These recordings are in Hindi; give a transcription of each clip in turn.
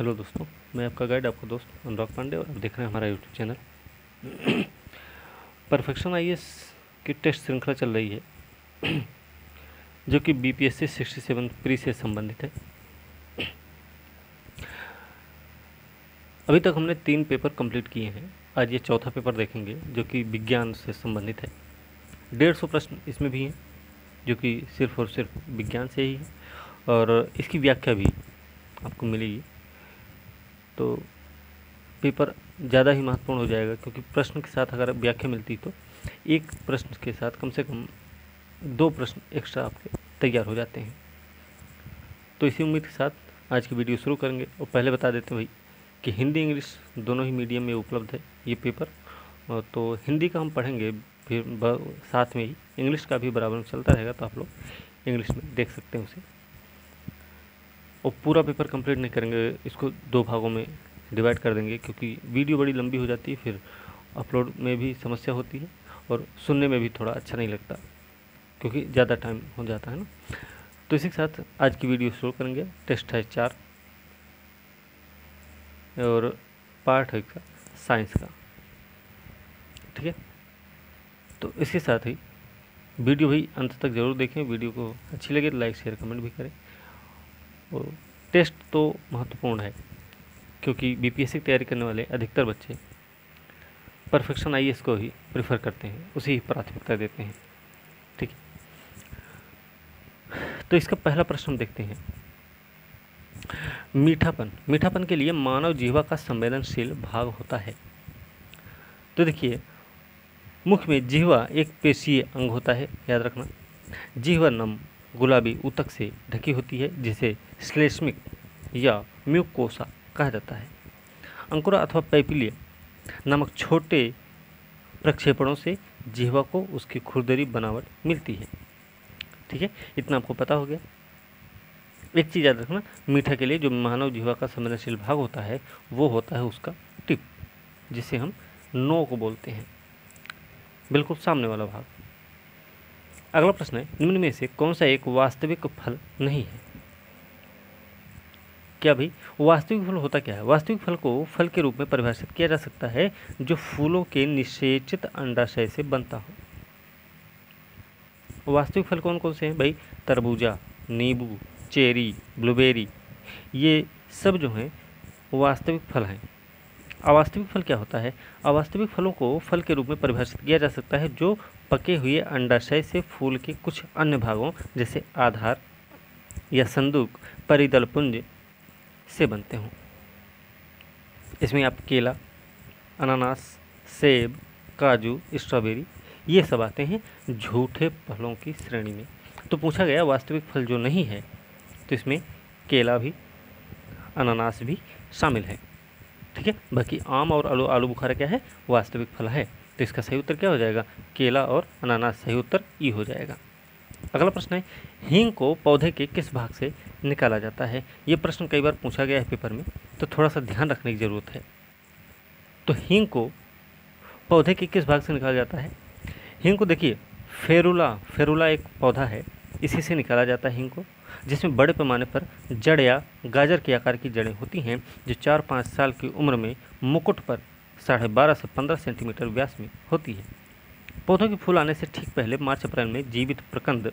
हेलो दोस्तों, मैं आपका गाइड, आपका दोस्त अनुराग पांडे, और आप देख रहे हैं हमारा यूट्यूब चैनल। परफेक्शन आईएएस की टेस्ट श्रृंखला चल रही है जो कि बीपीएससी 67 प्री से संबंधित है। अभी तक हमने 3 पेपर कंप्लीट किए हैं। आज ये चौथा पेपर देखेंगे जो कि विज्ञान से संबंधित है। 150 प्रश्न इसमें भी हैं जो कि सिर्फ और सिर्फ विज्ञान से ही है, और इसकी व्याख्या भी आपको मिलेगी। तो पेपर ज़्यादा ही महत्वपूर्ण हो जाएगा, क्योंकि प्रश्न के साथ अगर व्याख्या मिलती तो एक प्रश्न के साथ कम से कम 2 प्रश्न एक्स्ट्रा आपके तैयार हो जाते हैं। तो इसी उम्मीद के साथ आज की वीडियो शुरू करेंगे। और पहले बता देते हैं भाई कि हिंदी इंग्लिश दोनों ही मीडियम में उपलब्ध है ये पेपर। तो हिंदी का हम पढ़ेंगे, फिर साथ में ही इंग्लिश का भी बराबर में चलता रहेगा, तो आप लोग इंग्लिश में देख सकते हैं उसे। और पूरा पेपर कंप्लीट नहीं करेंगे, इसको 2 भागों में डिवाइड कर देंगे, क्योंकि वीडियो बड़ी लंबी हो जाती है, फिर अपलोड में भी समस्या होती है और सुनने में भी थोड़ा अच्छा नहीं लगता, क्योंकि ज़्यादा टाइम हो जाता है ना। तो इसी के साथ आज की वीडियो शुरू करेंगे। टेस्ट है 4 और पार्ट है इसका साइंस का, ठीक है। तो इसके साथ ही वीडियो भी अंत तक ज़रूर देखें। वीडियो को अच्छी लगे तो लाइक शेयर कमेंट भी करें। और टेस्ट तो महत्वपूर्ण है, क्योंकि बीपीएससी की तैयारी करने वाले अधिकतर बच्चे परफेक्शन आईएएस को ही प्रेफर करते हैं, उसी ही प्राथमिकता देते हैं, ठीक है। तो इसका पहला प्रश्न हम देखते हैं। मीठापन के लिए मानव जिह्वा का संवेदनशील भाग होता है। तो देखिए, मुख में जिह्वा एक पेशीय अंग होता है, याद रखना। जिह्वा नम गुलाबी ऊतक से ढकी होती है, जिसे श्लेष्मिक या म्यूकोसा कहा जाता है। अंकुरा अथवा पैपिलिया नामक छोटे प्रक्षेपणों से जिह्वा को उसकी खुरदरी बनावट मिलती है, ठीक है। इतना आपको पता हो गया। एक चीज़ याद रखना, मीठा के लिए जो मानव जिह्वा का संवेदनशील भाग होता है वो होता है उसका टिप, जिसे हम नोक बोलते हैं, बिल्कुल सामने वाला भाग। अगला प्रश्न है, निम्न में से कौन सा एक वास्तविक फल नहीं है? क्या भाई, वास्तविक फल होता क्या है? वास्तविक फल को फल के रूप में परिभाषित किया जा सकता है जो फूलों के निषेचित अंडाशय से बनता हो। वास्तविक फल कौन कौन से हैं भाई? तरबूजा, नींबू, चेरी, ब्लूबेरी, ये सब जो हैं वास्तविक फल हैं। अवास्तविक फल क्या होता है? अवास्तविक फलों को फल के रूप में परिभाषित किया जा सकता है जो पके हुए अंडाशय से फूल के कुछ अन्य भागों जैसे आधार या संदूक परिदल पुंज से बनते हों। इसमें आप केला, अनानास, सेब, काजू, स्ट्रॉबेरी, ये सब आते हैं झूठे फलों की श्रेणी में। तो पूछा गया वास्तविक फल जो नहीं है, तो इसमें केला भी, अनानास भी शामिल है, ठीक है। बाकी आम और आलू बुखारा क्या है? वास्तविक फल है। तो इसका सही उत्तर क्या हो जाएगा? केला और अनानास सही उत्तर ई हो जाएगा। अगला प्रश्न है, हींग को पौधे के किस भाग से निकाला जाता है? ये प्रश्न कई बार पूछा गया है पेपर में, तो थोड़ा सा ध्यान रखने की ज़रूरत है। तो हींग को पौधे के किस भाग से निकाला जाता है? हींग को देखिए, फेरुला एक पौधा है, इसी से निकाला जाता है हींग को, जिसमें बड़े पैमाने पर जड़ या गाजर के आकार की जड़ें होती हैं, जो 4-5 साल की उम्र में मुकुट पर 12.5 से 15 सेंटीमीटर व्यास में होती है। पौधों के फूल आने से ठीक पहले मार्च अप्रैल में जीवित प्रकंद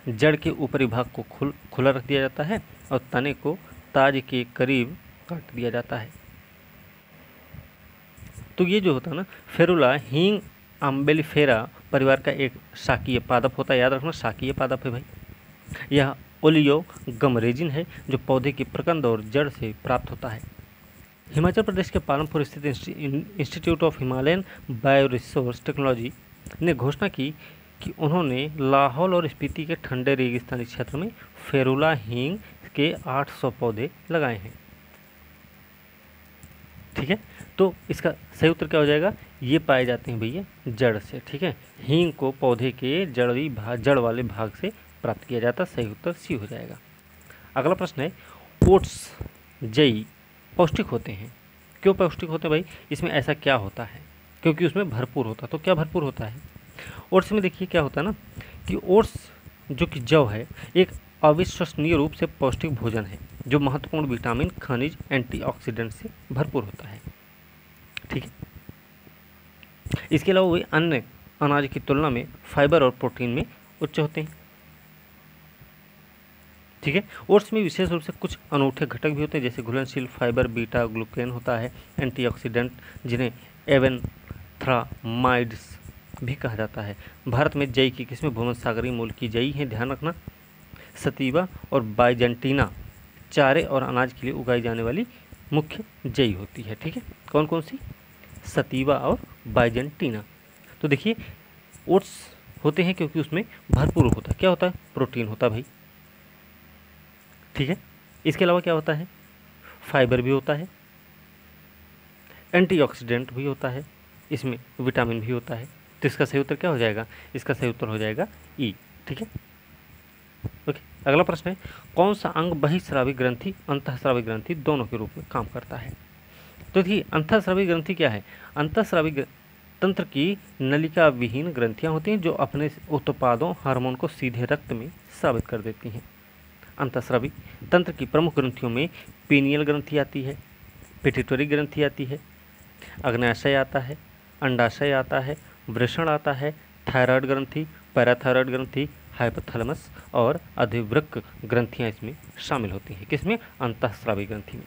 जड़ के ऊपरी भाग को खुला रख दिया जाता है और तने को ताज के करीब काट दिया जाता है। तो ये जो होता है ना, फेरुला हींग अम्बेलिफेरा परिवार का एक शाकीय पादप होता है। याद रखना, शाकीय पादप है भाई। यह ओलियोगम रेजिन है जो पौधे के प्रकंद और जड़ से प्राप्त होता है। हिमाचल प्रदेश के पालमपुर स्थित इंस्टीट्यूट ऑफ हिमालयन बायोरिसोर्स टेक्नोलॉजी ने घोषणा की कि उन्होंने लाहौल और स्पीति के ठंडे रेगिस्तानी क्षेत्र में फेरुला हींग के 800 पौधे लगाए हैं, ठीक है। तो इसका सही उत्तर क्या हो जाएगा? ये पाए जाते हैं भैया जड़ से, ठीक है। हींग को पौधे के जड़ वाले भाग से प्राप्त किया जाता है। सही उत्तर सी हो जाएगा। अगला प्रश्न है, ओट्स जई पौष्टिक होते हैं। क्यों पौष्टिक होते हैं भाई? इसमें ऐसा क्या होता है? क्योंकि उसमें भरपूर होता है। तो क्या भरपूर होता है? ओट्स में देखिए क्या होता है ना, कि ओट्स जो कि जौ है, एक अविश्वसनीय रूप से पौष्टिक भोजन है। जो महत्वपूर्ण विटामिन, खनिज, एंटीऑक्सीडेंट से भरपूर होता है। ठीक है, इसके अलावा वे अन्य अनाज की तुलना में फाइबर और प्रोटीन में उच्च होते हैं। ठीक है, ओट्स में विशेष रूप से कुछ अनूठे घटक भी होते हैं, जैसे घुलनशील फाइबर, बीटा ग्लूकेन होता है, एंटीऑक्सीडेंट जिन्हें एवेंथ्रामाइड्स भी कहा जाता है। भारत में जई की किस्में भूमध्य सागरीय मूल की जई हैं, ध्यान रखना। सतीवा और बाइजेंटीना चारे और अनाज के लिए उगाई जाने वाली मुख्य जई होती है। ठीक है, कौन कौन सी? सतीवा और बाइजेंटीना। तो देखिए, ओट्स होते हैं क्योंकि उसमें भरपूर होता है, क्या होता है? प्रोटीन होता है भाई। ठीक है, इसके अलावा क्या होता है? फाइबर भी होता है, एंटीऑक्सीडेंट भी होता है, इसमें विटामिन भी होता है। तो इसका सही उत्तर क्या हो जाएगा? इसका सही उत्तर हो जाएगा ई। ठीक है, ओके। अगला प्रश्न है, कौन सा अंग बहिस्रावी ग्रंथि, अंतःस्रावी ग्रंथि दोनों के रूप में काम करता है? तो देखिए, अंतःस्रावी ग्रंथि क्या है? अंतःस्रावी तंत्र की नलिका विहीन ग्रंथियां होती हैं जो अपने उत्पादों हार्मोन को सीधे रक्त में स्रावित कर देती हैं। अंतःस्रावी तंत्र की प्रमुख ग्रंथियों में पीनियल ग्रंथि आती है, पिट्यूटरी ग्रंथि आती है, अग्न्याशय आता है, अंडाशय आता है, वृषण आता है, थायराइड ग्रंथि, पैराथायराइड ग्रंथि, हाइपोथैलेमस और अधिवृक्क ग्रंथियां इसमें शामिल होती हैं। किसमें? अंतःस्रावी ग्रंथि में।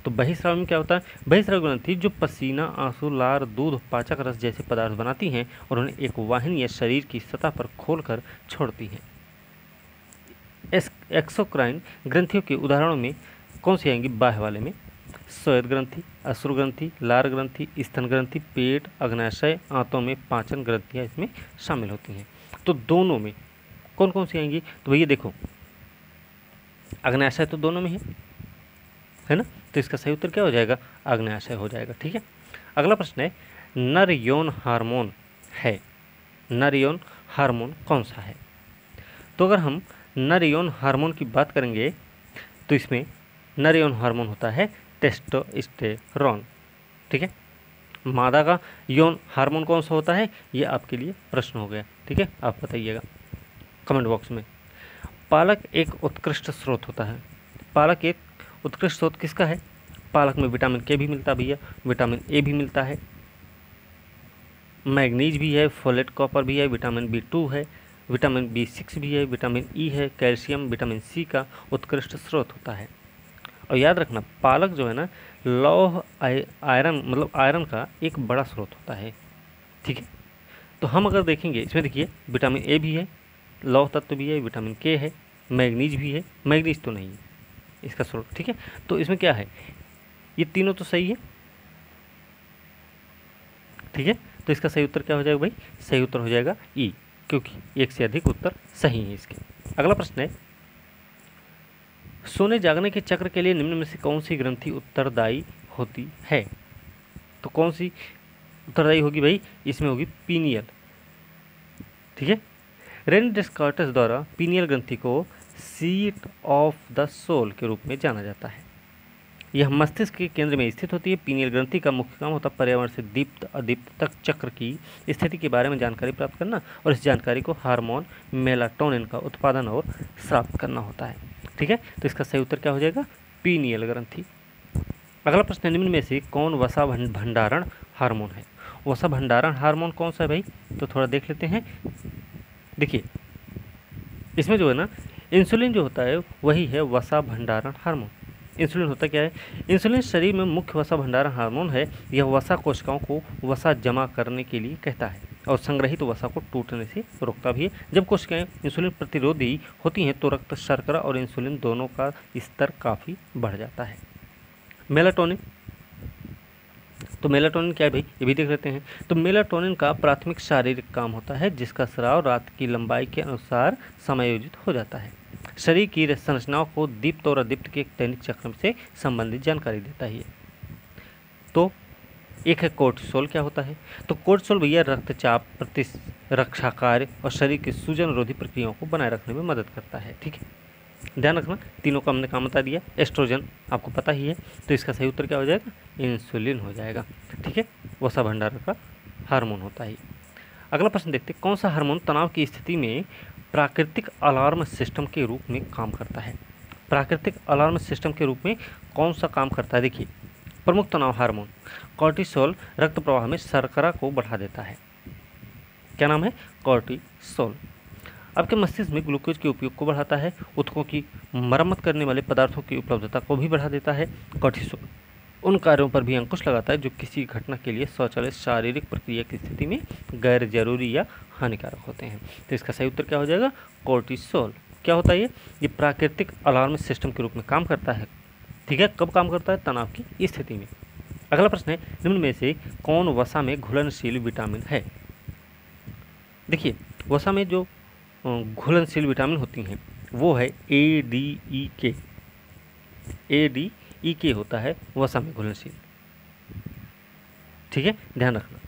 तो बहिस्रावी में क्या होता है? बहिस्रावी ग्रंथि जो पसीना, आंसू, लार, दूध, पाचक रस जैसे पदार्थ बनाती हैं और उन्हें एक वाहिनी या शरीर की सतह पर खोलकर छोड़ती हैं। एक्सोक्राइन ग्रंथियों के उदाहरणों में कौन सी आएंगी? बाह्य वाले में स्वेद ग्रंथि, अश्रु ग्रंथि, लार ग्रंथि, स्तन ग्रंथि, पेट, अग्न्याशय, आंतों में पाचन ग्रंथियां इसमें शामिल होती हैं। तो दोनों में कौन कौन सी आएंगी? तो भैया देखो, अग्न्याशय तो दोनों में है ना, तो इसका सही उत्तर क्या हो जाएगा? अग्न्याशय हो जाएगा। ठीक है, अगला प्रश्न है, नर यौन हार्मोन है, नर यौन हार्मोन कौन सा है? तो अगर हम नर यौन हार्मोन की बात करेंगे तो इसमें नर यौन हार्मोन होता है टेस्टोस्टेरोन। ठीक है, मादा का यौन हार्मोन कौन सा होता है? ये आपके लिए प्रश्न हो गया। ठीक है, आप बताइएगा कमेंट बॉक्स में। पालक एक उत्कृष्ट स्रोत होता है। पालक एक उत्कृष्ट स्रोत किसका है? पालक में विटामिन के भी मिलता है भैया, विटामिन ए भी मिलता है, मैग्नीज भी है, फोलेट, कॉपर भी है, विटामिन B2 है, विटामिन B6 भी है, विटामिन ई है, कैल्शियम, विटामिन सी का उत्कृष्ट स्रोत होता है। और याद रखना, पालक जो है ना, लौह आयरन मतलब आयरन का एक बड़ा स्रोत होता है। ठीक है, तो हम अगर देखेंगे इसमें, देखिए विटामिन ए भी है, लौह तत्व भी है, विटामिन के है, मैग्नीज भी है, मैग्नीज तो नहीं है इसका स्रोत। ठीक है, तो इसमें क्या है? ये तीनों तो सही है। ठीक है, तो इसका सही उत्तर क्या हो जाएगा भाई? सही उत्तर हो जाएगा ई, क्योंकि एक से अधिक उत्तर सही है इसके। अगला प्रश्न है, सोने जागने के चक्र के लिए निम्न में से कौन सी ग्रंथि उत्तरदायी होती है? तो कौन सी उत्तरदायी होगी भाई? इसमें होगी पीनियल। ठीक है, रेने डेस्कार्टेस द्वारा पीनियल ग्रंथि को सीट ऑफ द सोल के रूप में जाना जाता है। यह मस्तिष्क के केंद्र में स्थित होती है। पीनियल ग्रंथि का मुख्य काम होता है पर्यावरण से दीप्त अदीप्त तक चक्र की स्थिति के बारे में जानकारी प्राप्त करना और इस जानकारी को हार्मोन मेलाटोनिन का उत्पादन और स्राव करना होता है। ठीक है, तो इसका सही उत्तर क्या हो जाएगा? पीनियल ग्रंथि। अगला प्रश्न, निम्न में से कौन वसा भंडारण हार्मोन है? वसा भंडारण हार्मोन कौन सा है भाई? तो थोड़ा देख लेते हैं। देखिए, इसमें जो है ना, इंसुलिन जो होता है वही है वसा भंडारण हार्मोन। इंसुलिन होता क्या है? इंसुलिन शरीर में मुख्य वसा भंडारण हार्मोन है। यह वसा कोशिकाओं को वसा जमा करने के लिए कहता है और संग्रहित वसा को टूटने से रोकता भी है। जब कोशिकाएं इंसुलिन प्रतिरोधी होती हैं तो रक्त शर्करा और इंसुलिन दोनों का स्तर काफ़ी बढ़ जाता है। मेलाटोनिन, तो मेलाटोनिन क्या है भाई? ये भी देख लेते हैं। तो मेलाटोनिन का प्राथमिक शारीरिक काम होता है जिसका स्राव रात की लंबाई के अनुसार समायोजित हो जाता है। शरीर की संरचनाओं को दीप्त और अदीप्त के दैनिक चक्र से संबंधित जानकारी देता है। तो एक है कोर्टिसोल। क्या होता है? तो कोर्टिसोल भैया रक्तचाप, प्रतिरक्षा कार्य और शरीर की सूजन रोधी प्रक्रियाओं को बनाए रखने में मदद करता है। ठीक है, ध्यान रखना, तीनों का हमने काम बता दिया। एस्ट्रोजन आपको पता ही है, तो इसका सही उत्तर क्या हो जाएगा? इंसुलिन हो जाएगा। ठीक है, वसा भंडारण का हार्मोन होता है। अगला प्रश्न देखते हैं, कौन सा हार्मोन तनाव की स्थिति में प्राकृतिक अलार्म सिस्टम के रूप में काम करता है? प्राकृतिक अलार्म सिस्टम के रूप में कौन सा काम करता है? देखिए, प्रमुख तनाव हार्मोन कॉर्टिसोल रक्त प्रवाह में शर्करा को बढ़ा देता है। क्या नाम है? कॉर्टिसोल। आपके मस्तिष्क में ग्लूकोज के उपयोग को बढ़ाता है। ऊतकों की मरम्मत करने वाले पदार्थों की उपलब्धता को भी बढ़ा देता है। कॉर्टिसोल उन कार्यों पर भी अंकुश लगाता है जो किसी घटना के लिए स्वचालित शारीरिक प्रक्रिया की स्थिति में गैर जरूरी या हानिकारक होते हैं। तो इसका सही उत्तर क्या हो जाएगा? कॉर्टिसोल। क्या होता है ये प्राकृतिक अलार्म सिस्टम के रूप में काम करता है। ठीक है, कब काम करता है? तनाव की स्थिति में। अगला प्रश्न है, निम्न में से कौन वसा में घुलनशील विटामिन है? देखिए, वसा में जो घुलनशील विटामिन होती हैं वो है ADEK। ADEK होता है वसा में घुलनशील। ठीक है, ध्यान रखना।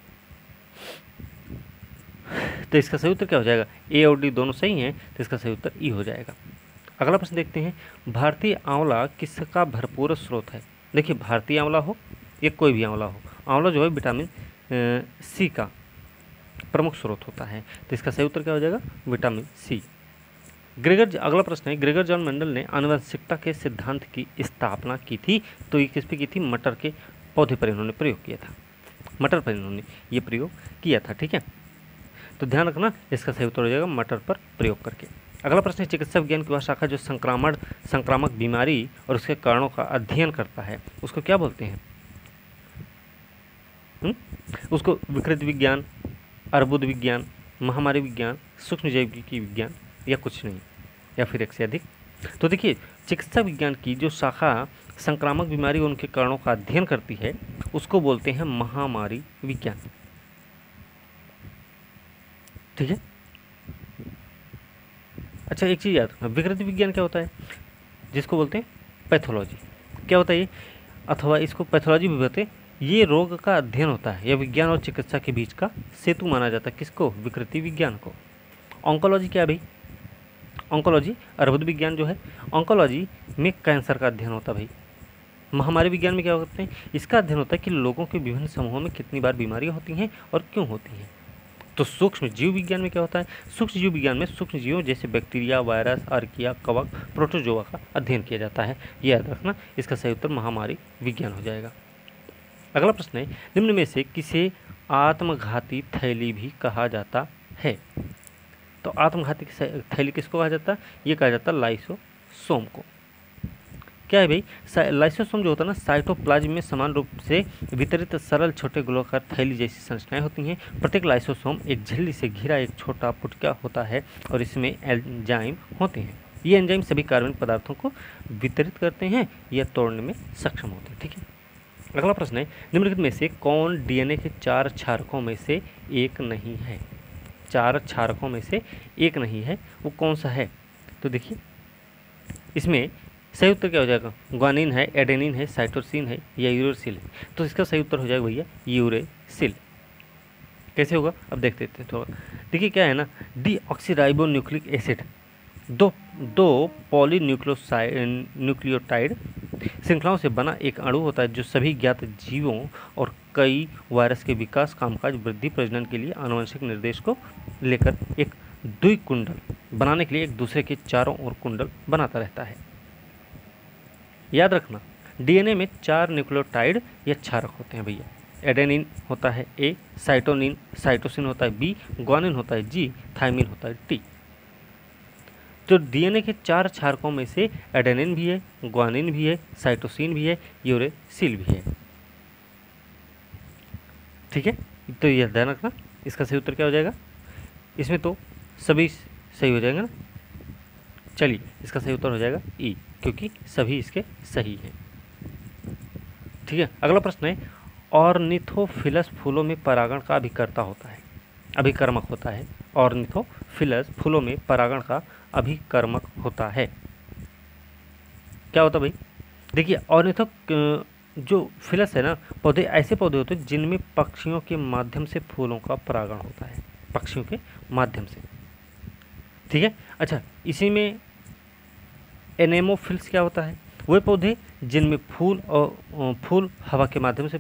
तो इसका सही उत्तर क्या हो जाएगा? A और D दोनों सही हैं, तो इसका सही उत्तर E हो जाएगा। अगला प्रश्न देखते हैं, भारतीय आंवला किसका भरपूर स्रोत है? देखिए, भारतीय आंवला हो या कोई भी आंवला हो, आंवला जो है विटामिन C का प्रमुख स्रोत होता है। तो इसका सही उत्तर क्या हो जाएगा? Vitamin C। अगला प्रश्न है, ग्रेगर जॉन मेंडल ने आनुवंशिकता के सिद्धांत की स्थापना की थी, तो ये किस पे की थी? मटर के पौधे पर इन्होंने प्रयोग किया था। मटर पर इन्होंने ये प्रयोग किया था। ठीक है, तो ध्यान रखना, इसका सही उत्तर हो जाएगा मटर पर प्रयोग करके। अगला प्रश्न है, चिकित्सा विज्ञान की वह शाखा जो संक्रामक बीमारी और उसके कारणों का अध्ययन करता है, उसको क्या बोलते हैं? उसको विकृति विज्ञान, अर्बुद विज्ञान, महामारी विज्ञान, सूक्ष्म जैविकी विज्ञान, या कुछ नहीं, या फिर एक से अधिक? तो देखिए, चिकित्सा विज्ञान की जो शाखा संक्रामक बीमारी और उनके कारणों का अध्ययन करती है उसको बोलते हैं महामारी विज्ञान। ठीक है, अच्छा एक चीज़ याद रखना, विकृति विज्ञान क्या होता है? जिसको बोलते हैं पैथोलॉजी। क्या होता है ये? अथवा इसको पैथोलॉजी भी बोलते हैं। ये रोग का अध्ययन होता है, यह विज्ञान और चिकित्सा के बीच का सेतु माना जाता है। किसको? विकृति विज्ञान को। ऑन्कोलॉजी क्या है भाई? ऑन्कोलॉजी अर्बुद विज्ञान जो है, ऑन्कोलॉजी में कैंसर का अध्ययन होता है भाई। महामारी विज्ञान में क्या करते हैं? इसका अध्ययन होता है कि लोगों के विभिन्न समूहों में कितनी बार बीमारियां होती हैं और क्यों होती हैं। तो सूक्ष्म जीव विज्ञान में क्या होता है? सूक्ष्म जीव विज्ञान में सूक्ष्म जीवों जैसे बैक्टीरिया, वायरस, आर्किया, कवक, प्रोटोजोआ का अध्ययन किया जाता है। ये याद रखना, इसका सही उत्तर महामारी विज्ञान हो जाएगा। अगला प्रश्न है, निम्न में से किसे आत्मघाती थैली भी कहा जाता है? तो आत्मघाती थैली किसको कहा जाता है? ये कहा जाता है लाइसोसोम को। क्या है भाई? लाइसोसोम जो होता है ना, साइटोप्लाज्म में समान रूप से वितरित सरल छोटे गोलाकार थैली जैसी संरचनाएं होती हैं। प्रत्येक लाइसोसोम एक झिल्ली से घिरा एक छोटा पुटका होता है और इसमें एंजाइम होते हैं। ये एंजाइम सभी कार्बनिक पदार्थों को वितरित करते हैं या तोड़ने में सक्षम होते हैं। ठीक है, अगला प्रश्न है, निम्नलिखित में से कौन डीएनए के 4 क्षारकों में से एक नहीं है? 4 क्षारकों में से एक नहीं है, वो कौन सा है? तो देखिए, इसमें सही उत्तर क्या हो जाएगा? ग्वानिन है, एडेनिन है, साइटोसिन है या यूरेसिल है? तो इसका सही उत्तर हो जाएगा भैया यूरेसिल। कैसे होगा अब देखते हैं थोड़ा। देखिए क्या है ना, डीऑक्सीराइबोन्यूक्लिक एसिड दो पॉलीन्यूक्लियोटाइड श्रृंखलाओं से बना एक अणु होता है जो सभी ज्ञात जीवों और कई वायरस के विकास, कामकाज, वृद्धि, प्रजनन के लिए आनुवंशिक निर्देश को लेकर एक द्विकुंडल बनाने के लिए एक दूसरे के चारों ओर कुंडल बनाता रहता है। याद रखना, डीएनए में 4 न्यूक्लियोटाइड या क्षारक होते हैं भैया। एडेनिन होता है ए, साइटोसिन होता है बी, ग्वानिन होता है जी, थाइमिन होता है टी। तो डीएनए के 4 क्षारकों में से एडेनिन भी है, ग्वानिन भी है, साइटोसिन भी है, यूरेसिल भी है। ठीक है, तो यह ध्यान रखना, इसका सही उत्तर क्या हो जाएगा? इसमें तो सभी सही हो जाएंगे ना। चलिए, इसका सही उत्तर हो जाएगा ई, क्योंकि सभी इसके सही हैं। ठीक है, अगला प्रश्न है, ऑर्निथोफिलस फूलों में परागण का अभिकर्मक होता है। ऑर्निथोफिलस फूलों में परागण का अभिकर्मक होता है। क्या होता भाई? देखिए, ऑर्निथो जो फिलस है ना, पौधे ऐसे पौधे होते हैं जिनमें पक्षियों के माध्यम से फूलों का परागण होता है, पक्षियों के माध्यम से। ठीक है, अच्छा, इसी में एनेमोफिल्स क्या होता है? वे पौधे जिनमें फूल हवा के माध्यम से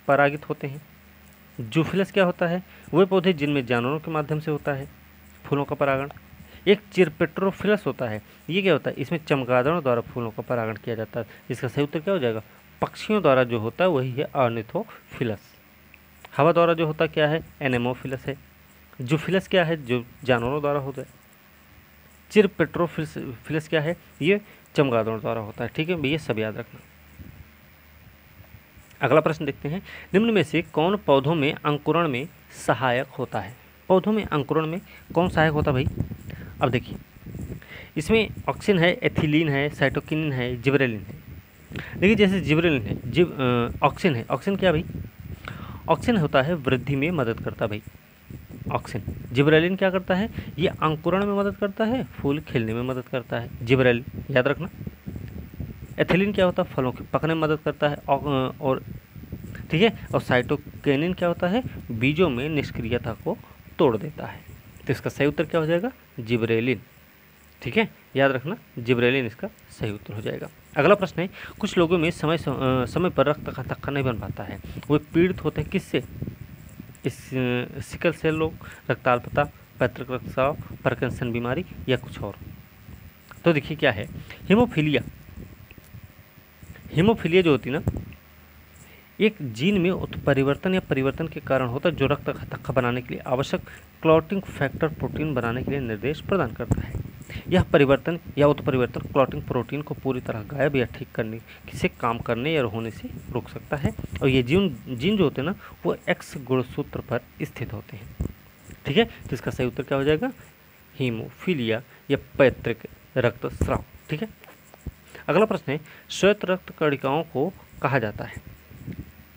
परागित होते हैं। जूफिलस क्या होता है? वे पौधे जिनमें जानवरों के माध्यम से होता है फूलों का परागण। एक चिरपेट्रोफिलस होता है। ये क्या होता है, इसमें चमगादड़ों द्वारा फूलों का परागण किया जाता है। इसका सही उत्तर क्या हो जाएगा, पक्षियों द्वारा जो होता है वही है ऑर्निथोफिलस। हवा द्वारा जो होता क्या है, एनेमोफिलस है। जूफिलस क्या है, जो जानवरों द्वारा होता है। चिरपेट्रोफिलस क्या है, ये चमगादड़ों द्वारा होता है। ठीक है भैया, सब याद रखना। अगला प्रश्न देखते हैं, निम्न में से कौन पौधों में अंकुरण में सहायक होता है। पौधों में अंकुरण में कौन सहायक होता है भाई। अब देखिए, इसमें ऑक्सिन है, एथिलीन है, साइटोकिनिन है, जिबरेलिन है। देखिए जैसे जिबरेलिन है, ऑक्सिन है। ऑक्सिन क्या भाई, ऑक्सिन होता है वृद्धि में मदद करता भाई, ऑक्सिन। जिबरेलिन क्या करता है, ये अंकुरण में मदद करता है, फूल खिलने में मदद करता है, जिबरेलिन याद रखना। एथिलीन क्या होता है, फलों के पकने में मदद करता है, और ठीक है। और साइटोकिनिन क्या होता है, बीजों में निष्क्रियता को तोड़ देता है। तो इसका सही उत्तर क्या हो जाएगा, जिबरेलिन। ठीक है, याद रखना, जिबरेलिन इसका सही उत्तर हो जाएगा। अगला प्रश्न है, कुछ लोगों में समय पर रक्त का थक्का नहीं बन पाता है, वो पीड़ित होते हैं किससे। इस सिकल सेल रोग, रक्ताल्पता, पैतृक रक्तस्राव, पार्किंसन बीमारी या कुछ और। तो देखिए क्या है, हीमोफीलिया। हीमोफीलिया जो होती है ना, एक जीन में उत्परिवर्तन या परिवर्तन के कारण होता है, जो रक्त का थक्का बनाने के लिए आवश्यक क्लॉटिंग फैक्टर प्रोटीन बनाने के लिए निर्देश प्रदान करता है। यह परिवर्तन या उत्परिवर्तन क्लॉटिंग प्रोटीन को पूरी तरह गायब या ठीक करने से काम करने या होने से रोक सकता है। और ये जीन जो होते हैं ना, वो एक्स गुणसूत्र पर स्थित होते हैं। ठीक है, तो इसका सही उत्तर क्या हो जाएगा, हीमोफीलिया या पैतृक रक्तस्राव। ठीक है, अगला प्रश्न है, श्वेत रक्त कणिकाओं को कहा जाता है,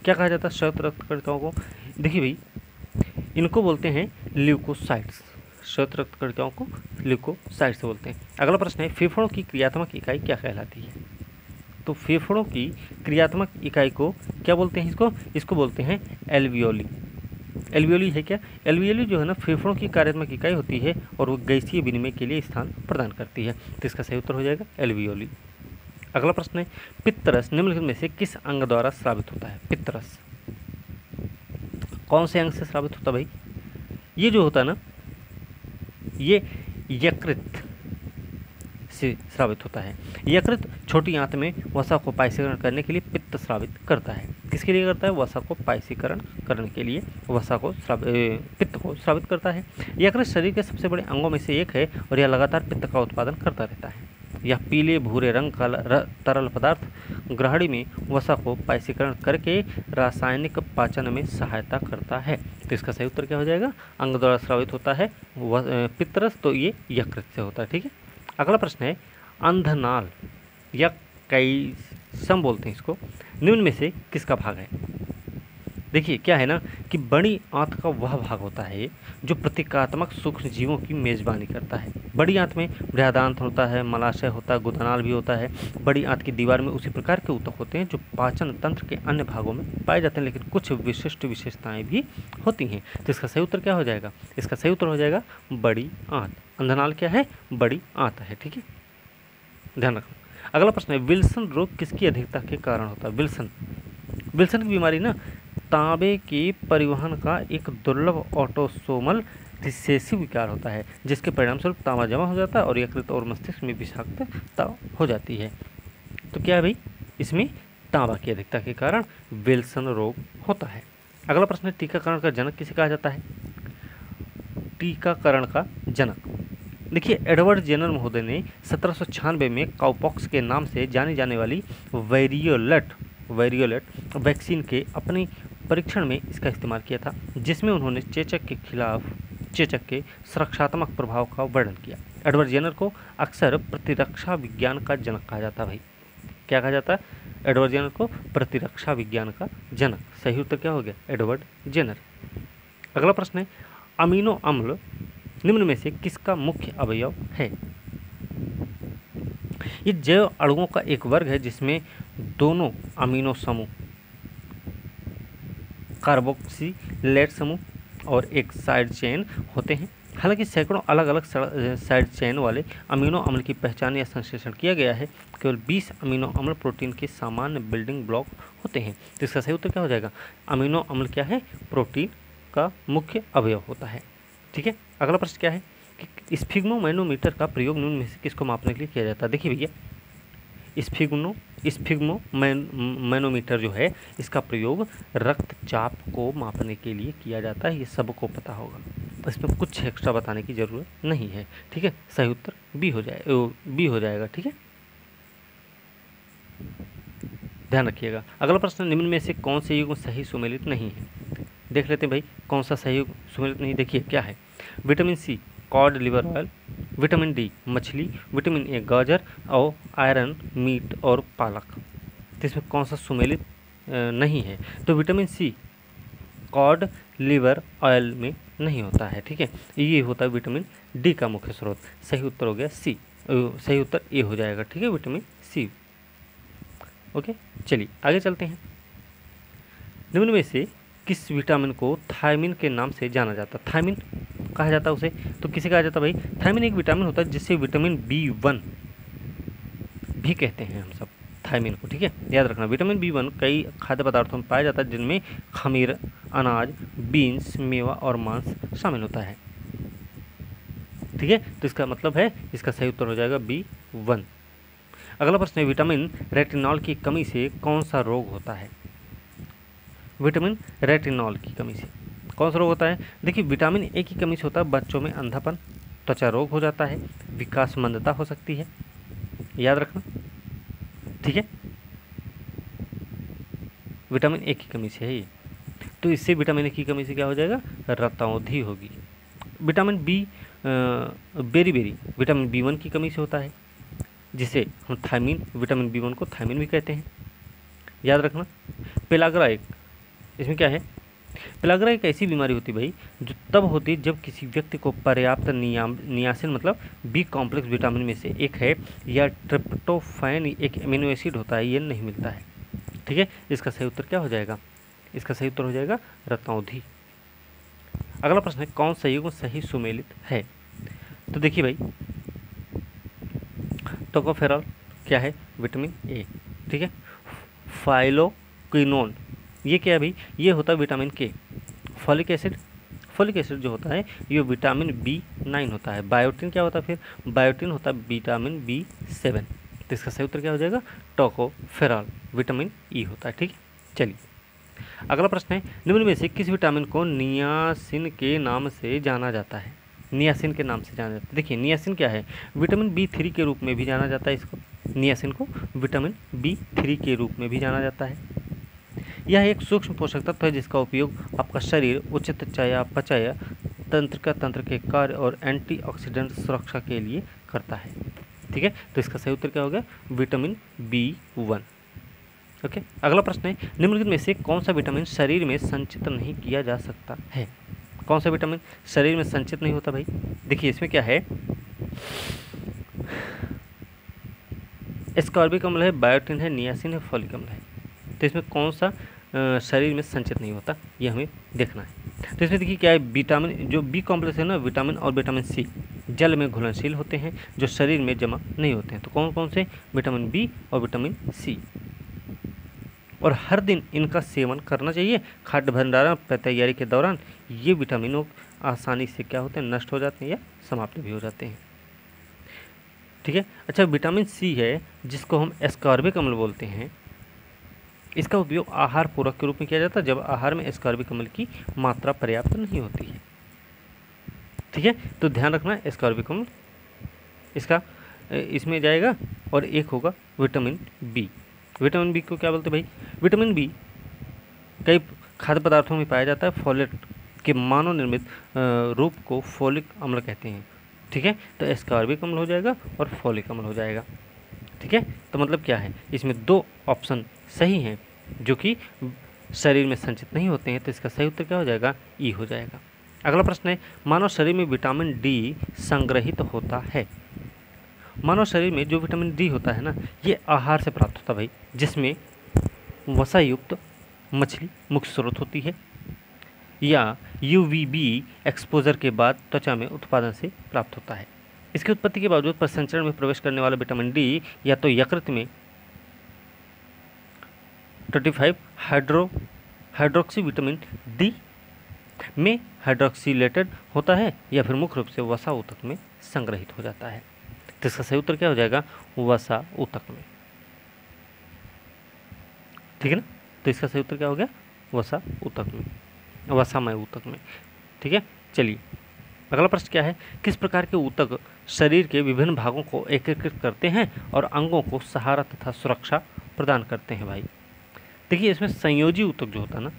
क्या कहा जाता है श्वेत रक्त कणिकाओं को। देखिए भाई, इनको बोलते हैं ल्यूकोसाइट्स। श्वेत रक्त कणिकाओं को ल्यूकोसाइट्स बोलते हैं। अगला प्रश्न है, फेफड़ों की क्रियात्मक इकाई क्या कहलाती है। तो फेफड़ों की क्रियात्मक इकाई को क्या बोलते हैं, इसको बोलते हैं एल्वियोली। एल्वियोली है क्या, एल्वियोली जो है ना, फेफड़ों की कार्यात्मक इकाई होती है और वो गैसीय विनिमय के लिए स्थान प्रदान करती है। तो इसका सही उत्तर हो जाएगा एल्वियोली। अगला प्रश्न है, पित्तरस निम्नलिखित में से किस अंग द्वारा स्रावित होता है। पित्तरस कौन से अंग से स्रावित होता है भाई, ये जो होता है ना, ये यकृत से स्रावित होता है। यकृत छोटी आंत में वसा को पायसीकरण करने के लिए पित्त स्रावित करता है। किसके लिए करता है, वसा को पायसीकरण करने के लिए वसा को पित्त को स्रावित करता है। यकृत शरीर के सबसे बड़े अंगों में से एक है और यह लगातार पित्त का उत्पादन करता रहता है। यह पीले भूरे रंग का तरल पदार्थ ग्रहणी में वसा को पायसीकरण करके रासायनिक पाचन में सहायता करता है। तो इसका सही उत्तर क्या हो जाएगा, अंग द्वारा स्रावित होता है पित्तरस, तो ये यकृत से होता है। ठीक है, अगला प्रश्न है, अंधनाल या कैसम बोलते हैं इसको, निम्न में से किसका भाग है। देखिए क्या है ना, कि बड़ी आंत का वह भाग होता है जो प्रतीकात्मक सूक्ष्म जीवों की मेजबानी करता है। बड़ी आंत में बृहदांत होता है, मलाशय होता है, गुदनाल भी होता है। बड़ी आंत की दीवार में उसी प्रकार के ऊतक होते हैं जो पाचन तंत्र के अन्य भागों में पाए जाते हैं, लेकिन कुछ विशिष्ट विशेषताएं भी होती हैं। तो इसका सही उत्तर क्या हो जाएगा, इसका सही उत्तर हो जाएगा बड़ी आंत। अंधनाल क्या है, बड़ी आंत है। ठीक है, ध्यान रखना। अगला प्रश्न है, विल्सन रोग किसकी अधिकता के कारण होता है। विल्सन की बीमारी ना, तांबे के परिवहन का एक दुर्लभ ऑटोसोमल रिसेसिव विकार होता है, जिसके परिणामस्वरूप तांबा जमा हो जाता है और यकृत और मस्तिष्क में विषाक्तता हो जाती है। तो क्या है भाई, इसमें तांबा की अधिकता के कारण विल्सन रोग होता है। अगला प्रश्न है, टीकाकरण का जनक किसे कहा जाता है। टीकाकरण का जनक, देखिए एडवर्ड जेनर महोदय ने 1796 में काउपॉक्स के नाम से जानी जाने वाली वेरियोलेट वैक्सीन के अपने परीक्षण में इसका इस्तेमाल किया था, जिसमें उन्होंने चेचक के सुरक्षात्मक प्रभाव का वर्णन किया। एडवर्ड जेनर को अक्सर प्रतिरक्षा विज्ञान का जनक कहा जाता है भाई। क्या कहा जाता है, एडवर्ड जेनर को प्रतिरक्षा विज्ञान का जनक। सही उत्तर क्या हो गया, एडवर्ड जेनर। अगला प्रश्न है, अमीनो अम्ल निम्न में से किसका मुख्य अवयव है। ये जैव अणुओं का एक वर्ग है जिसमें दोनों अमीनो समूह, कार्बोक्सिलेट समूह और एक साइड चेन होते हैं। हालांकि सैकड़ों अलग अलग साइड चेन वाले अमीनो अम्ल की पहचान या संश्लेषण किया गया है, केवल 20 अमीनो अम्ल प्रोटीन के सामान्य बिल्डिंग ब्लॉक होते हैं। तो इसका सही उत्तर क्या हो जाएगा, अमीनो अम्ल क्या है, प्रोटीन का मुख्य अवयव होता है। ठीक है, अगला प्रश्न क्या है, कि स्फिग्मोमैनोमीटर का प्रयोग निम्न में से किसको मापने के लिए किया जाता है? देखिए भैया, स्फिग्मोमैनोमीटर जो है इसका प्रयोग रक्तचाप को मापने के लिए किया जाता है, ये सबको पता होगा, इसमें कुछ एक्स्ट्रा बताने की ज़रूरत नहीं है। ठीक है, सही उत्तर बी हो जाएगा। ठीक है, ध्यान रखिएगा। अगला प्रश्न, निम्न में से कौन से युग्म सही सुमेलित नहीं है? देख लेते हैं भाई कौन सा सही सुमेलित नहीं। देखिए क्या है, vitamin C cod liver oil, vitamin D मछली, विटामिन ए गाजर और आयरन मीट और पालक। तो इसमें कौन सा सुमेलित नहीं है? तो vitamin C cod liver oil में नहीं होता है। ठीक है, ये होता है विटामिन डी का मुख्य स्रोत। सही उत्तर हो गया सी, सही उत्तर ए हो जाएगा। ठीक है, विटामिन सी। ओके, चलिए आगे चलते हैं। निम्न में से किस विटामिन को थायमिन के नाम से जाना जाता है? थायमिन कहा जाता है उसे, तो किसे कहा जाता है भाई? थायमिन एक विटामिन होता है जिसे विटामिन B1 भी कहते हैं हम सब, थायमिन को। ठीक है, याद रखना, विटामिन B1 कई खाद्य पदार्थों में पाया जाता है जिनमें खमीर, अनाज, बीन्स, मेवा और मांस शामिल होता है। ठीक है, तो इसका मतलब है, इसका सही उत्तर हो जाएगा B1। अगला प्रश्न है, विटामिन रेटिनॉल की कमी से कौन सा रोग होता है? विटामिन रेटिनॉल की कमी से कौन सा रोग होता है? देखिए, विटामिन ए की कमी से होता है बच्चों में अंधापन, त्वचा रोग हो जाता है, विकास मंदता हो सकती है, याद रखना। ठीक है, विटामिन ए की कमी से है ये, तो इससे विटामिन ए की कमी से क्या हो जाएगा? रतौंधी होगी। Vitamin B berry vitamin B1 की कमी से होता है, जिसे हम थायमिन, विटामिन B1 को थायमिन भी कहते हैं, याद रखना। पेलाग्रा एक, इसमें क्या है? पेलाग्रा एक ऐसी बीमारी होती है भाई जो तब होती है जब किसी व्यक्ति को पर्याप्त नियासिन मतलब बी कॉम्प्लेक्स विटामिन में से एक है या ट्रिप्टोफैन एक एमिनो एसिड होता है, ये नहीं मिलता है। ठीक है, इसका सही उत्तर क्या हो जाएगा? इसका सही उत्तर हो जाएगा रतौंधी। अगला प्रश्न है, कौन सा युग्म सही सुमेलित है? तो देखिए भाई, टोकोफेरॉल क्या है? Vitamin A. ठीक है, फाइलोक्विनोन ये क्या है भाई? ये होता है विटामिन के। फॉलिक एसिड जो होता है ये विटामिन B9 होता है। बायोटिन क्या होता है फिर? बायोटिन होता है विटामिन B7। तो इसका सही उत्तर क्या हो जाएगा? टोकोफेरॉल, विटामिन ई होता है। ठीक है, चलिए अगला प्रश्न है, निम्न में से किस विटामिन को नियासिन के नाम से जाना जाता है? नियासिन के नाम से जाना जाता है। देखिए, नियासिन क्या है? विटामिन B3 के रूप में भी जाना जाता है इसको। नियासिन को विटामिन B3 के रूप में भी जाना जाता है। यह एक सूक्ष्म पोषक तत्व है जिसका उपयोग आपका शरीर उचित चयापचय तंत्र के कार्य और एंटीऑक्सीडेंट सुरक्षा के लिए करता है। ठीक है, तो इसका सही उत्तर क्या होगा? Vitamin B1। ओके, अगला प्रश्न है, निम्नलिखित में से कौन सा विटामिन शरीर में संचित नहीं किया जा सकता है? कौन सा विटामिन शरीर में संचित नहीं होता भाई? देखिए, इसमें क्या है? एस्कॉर्बिक अम्ल है, बायोटिन है, नियासिन है, फॉलिक अम्ल है। तो इसमें कौन सा शरीर में संचित नहीं होता, ये हमें देखना है। तो इसमें देखिए क्या है, विटामिन जो बी कॉम्प्लेक्स है ना, विटामिन और विटामिन सी जल में घुलनशील होते हैं जो शरीर में जमा नहीं होते हैं। तो कौन कौन से? विटामिन बी और विटामिन सी, और हर दिन इनका सेवन करना चाहिए। खाद्य भंडारण तैयारी के दौरान ये विटामिनों आसानी से क्या होते हैं? नष्ट हो जाते हैं या समाप्त भी हो जाते हैं। ठीक है, अच्छा, विटामिन सी है जिसको हम एस्कॉर्बिक अम्ल बोलते हैं, इसका उपयोग आहार पूरक के रूप में किया जाता है जब आहार में एस्कॉर्बिक अम्ल की मात्रा पर्याप्त नहीं होती है। ठीक है, तो ध्यान रखना, एस्कॉर्बिक अम्ल इसका इसमें जाएगा, और एक होगा विटामिन बी। विटामिन बी को क्या बोलते हैं भाई? विटामिन बी कई खाद्य पदार्थों में पाया जाता है। फोलेट के मानव निर्मित रूप को फोलिक अम्ल कहते हैं। ठीक है, तो एस्कॉर्बिक अम्ल हो जाएगा और फोलिक अम्ल हो जाएगा। ठीक है, तो मतलब क्या है, इसमें दो ऑप्शन सही हैं जो कि शरीर में संचित नहीं होते हैं, तो इसका सही उत्तर क्या हो जाएगा? ई हो जाएगा। अगला प्रश्न है, मानव शरीर में विटामिन डी संग्रहित होता है। मानव शरीर में जो विटामिन डी होता है ना, ये आहार से प्राप्त होता है भाई, जिसमें वसा युक्त मछली मुख्य स्रोत होती है, या यूवीबी एक्सपोजर के बाद त्वचा में उत्पादन से प्राप्त होता है। इसकी उत्पत्ति के बावजूद प्रसंचरण में प्रवेश करने वाला विटामिन डी या तो यकृत में 25 हाइड्रोक्सी विटामिन डी में हाइड्रोक्सीलेटेड होता है या फिर मुख्य रूप से वसा ऊतक में संग्रहित हो जाता है। तो इसका सही उत्तर क्या हो जाएगा? वसा ऊतक में। ठीक है ना? तो इसका सही उत्तर क्या हो गया? वसा ऊतक में, वसामय ऊतक में। ठीक है, चलिए अगला प्रश्न क्या है? किस प्रकार के ऊतक शरीर के विभिन्न भागों को एकीकृत करते हैं और अंगों को सहारा तथा सुरक्षा प्रदान करते हैं? भाई देखिए, इसमें संयोजी ऊतक जो होता है ना,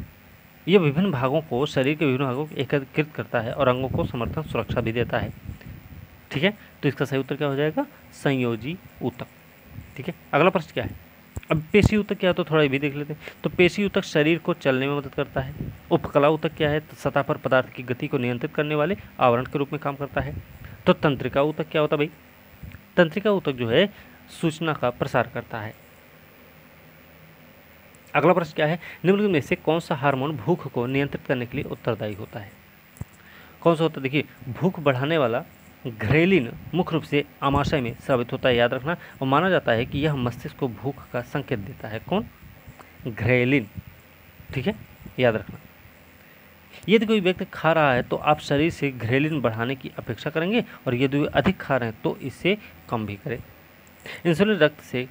ये विभिन्न भागों को, शरीर के विभिन्न भागों को एकीकृत करता है और अंगों को समर्थन सुरक्षा भी देता है। ठीक है, तो इसका सही उत्तर क्या हो जाएगा? संयोजी ऊतक। ठीक है, अगला प्रश्न क्या है? अब पेशी ऊतक क्या है तो थोड़ा ये भी देख लेते हैं। तो पेशी ऊतक शरीर को चलने में मदद करता है। उपकला ऊतक क्या है? तो सतह पर पदार्थ की गति को नियंत्रित करने वाले आवरण के रूप में काम करता है। तो तंत्रिका ऊतक क्या होता है भाई? तंत्रिका ऊतक जो है सूचना का प्रसार करता है। अगला प्रश्न क्या है? निम्नलिखित में से कौन सा हार्मोन भूख को नियंत्रित करने के लिए उत्तरदायी होता है? कौन सा होता है? देखिए, भूख बढ़ाने वाला घ्रेलिन मुख्य रूप से आमाशय में स्रावित होता है, याद रखना। और माना जाता है कि यह मस्तिष्क को भूख का संकेत देता है। कौन? घ्रेलिन। ठीक है, याद रखना। यदि कोई व्यक्ति खा रहा है तो आप शरीर से घ्रेलिन बढ़ाने की अपेक्षा करेंगे, और यदि वे अधिक खा रहे हैं तो इसे कम भी करें। इंसुलिन रक्त से,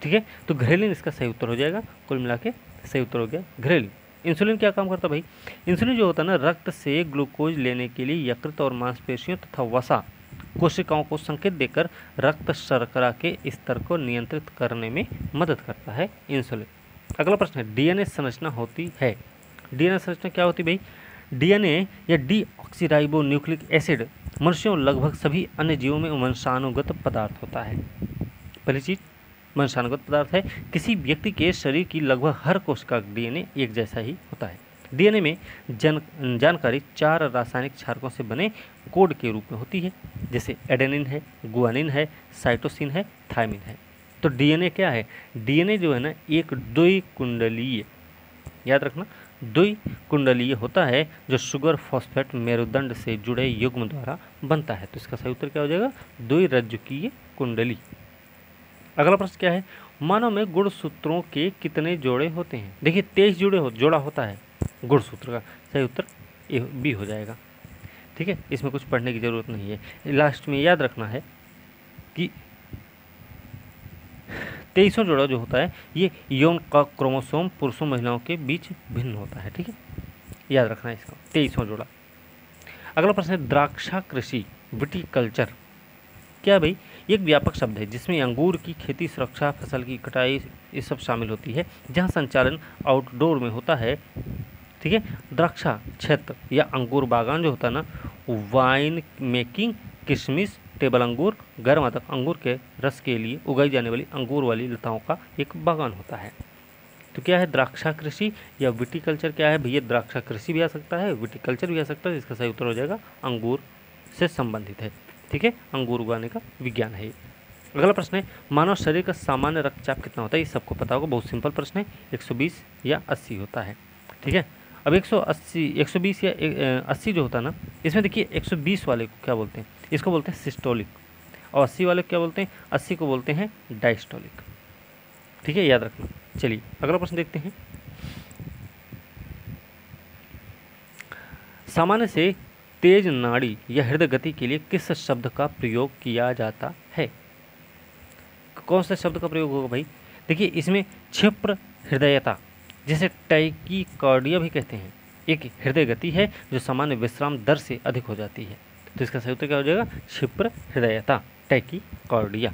ठीक है, तो घ्रेलिन इसका सही उत्तर हो जाएगा। कुल मिला के सही उत्तर हो गया घ्रेलिन। इंसुलिन क्या काम करता है भाई? इंसुलिन जो होता है ना, रक्त से ग्लूकोज लेने के लिए यकृत और मांसपेशियों तथा वसा कोशिकाओं को संकेत देकर रक्त शर्करा के स्तर को नियंत्रित करने में मदद करता है इंसुलिन। अगला प्रश्न है, डीएनए संरचना होती है। डीएनए संरचना क्या होती है भाई? डीएनए या डीऑक्सीराइबो न्यूक्लिक एसिड मनुष्यों और लगभग सभी अन्य जीवों में वंशानुगत पदार्थ होता है। पहली चीज, वंशानुगत पदार्थ है। किसी व्यक्ति के शरीर की लगभग हर कोशिका का डीएनए एक जैसा ही होता है। डीएनए में जानकारी 4 रासायनिक क्षारकों से बने कोड के रूप में होती है, जैसे एडेनिन है, गुआनिन है, साइटोसिन है, थायमिन है। तो डीएनए क्या है? डीएनए जो है ना, एक द्विकुंडलीय, याद रखना, द्विकुंडलीय होता है, जो शुगर फॉस्फेट मेरुदंड से जुड़े युग्म द्वारा बनता है। तो इसका सही उत्तर क्या हो जाएगा? द्विरज्जुकीय कुंडली। अगला प्रश्न क्या है? मानव में गुणसूत्रों के कितने जोड़े होते हैं? देखिए, 23 जोड़ा होता है गुणसूत्र का। सही उत्तर ए बी हो जाएगा। ठीक है, इसमें कुछ पढ़ने की जरूरत नहीं है। लास्ट में याद रखना है कि 23वां जोड़ा जो होता है, ये यौन का क्रोमोसोम पुरुषों महिलाओं के बीच भिन्न होता है। ठीक है, याद रखना है इसका 23वां जोड़ा। अगला प्रश्न है, द्राक्षा कृषि, विटीकल्चर क्या है भाई? एक व्यापक शब्द है जिसमें अंगूर की खेती, सुरक्षा, फसल की कटाई, ये सब शामिल होती है, जहां संचालन आउटडोर में होता है। ठीक है, द्राक्षा क्षेत्र या अंगूर बागान जो होता है ना, वाइन मेकिंग, किशमिश, टेबल अंगूर, गर्मादक अंगूर के रस के लिए उगाई जाने वाली अंगूर वाली लताओं का एक बागान होता है। तो क्या है? द्राक्षा कृषि या विटीकल्चर क्या है भैया? द्राक्षा कृषि भी आ सकता है, विटीकल्चर भी आ सकता है। इसका सही उत्तर हो जाएगा अंगूर से संबंधित है। ठीक है, अंगूर उगाने का विज्ञान है। अगला प्रश्न है, मानव शरीर का सामान्य रक्तचाप कितना होता है? ये सबको पता होगा, बहुत सिंपल प्रश्न है। 120 या 80 होता है। ठीक है, अब 120 या 80 जो होता है ना, इसमें देखिए 120 वाले को क्या बोलते हैं? इसको बोलते हैं सिस्टोलिक, और 80 वाले को क्या बोलते हैं? 80 को बोलते हैं डायस्टोलिक। ठीक है, याद रखना। चलिए अगला प्रश्न देखते हैं। सामान्य से तेज नाड़ी या हृदय गति के लिए किस शब्द का प्रयोग किया जाता है? कौन सा शब्द का प्रयोग होगा भाई? देखिए, इसमें क्षिप्र हृदयता, जिसे टैकीकार्डिया भी कहते हैं, एक हृदय गति है जो सामान्य विश्राम दर से अधिक हो जाती है। तो इसका सही उत्तर क्या हो जाएगा? क्षिप्र हृदयता, टैकीकार्डिया।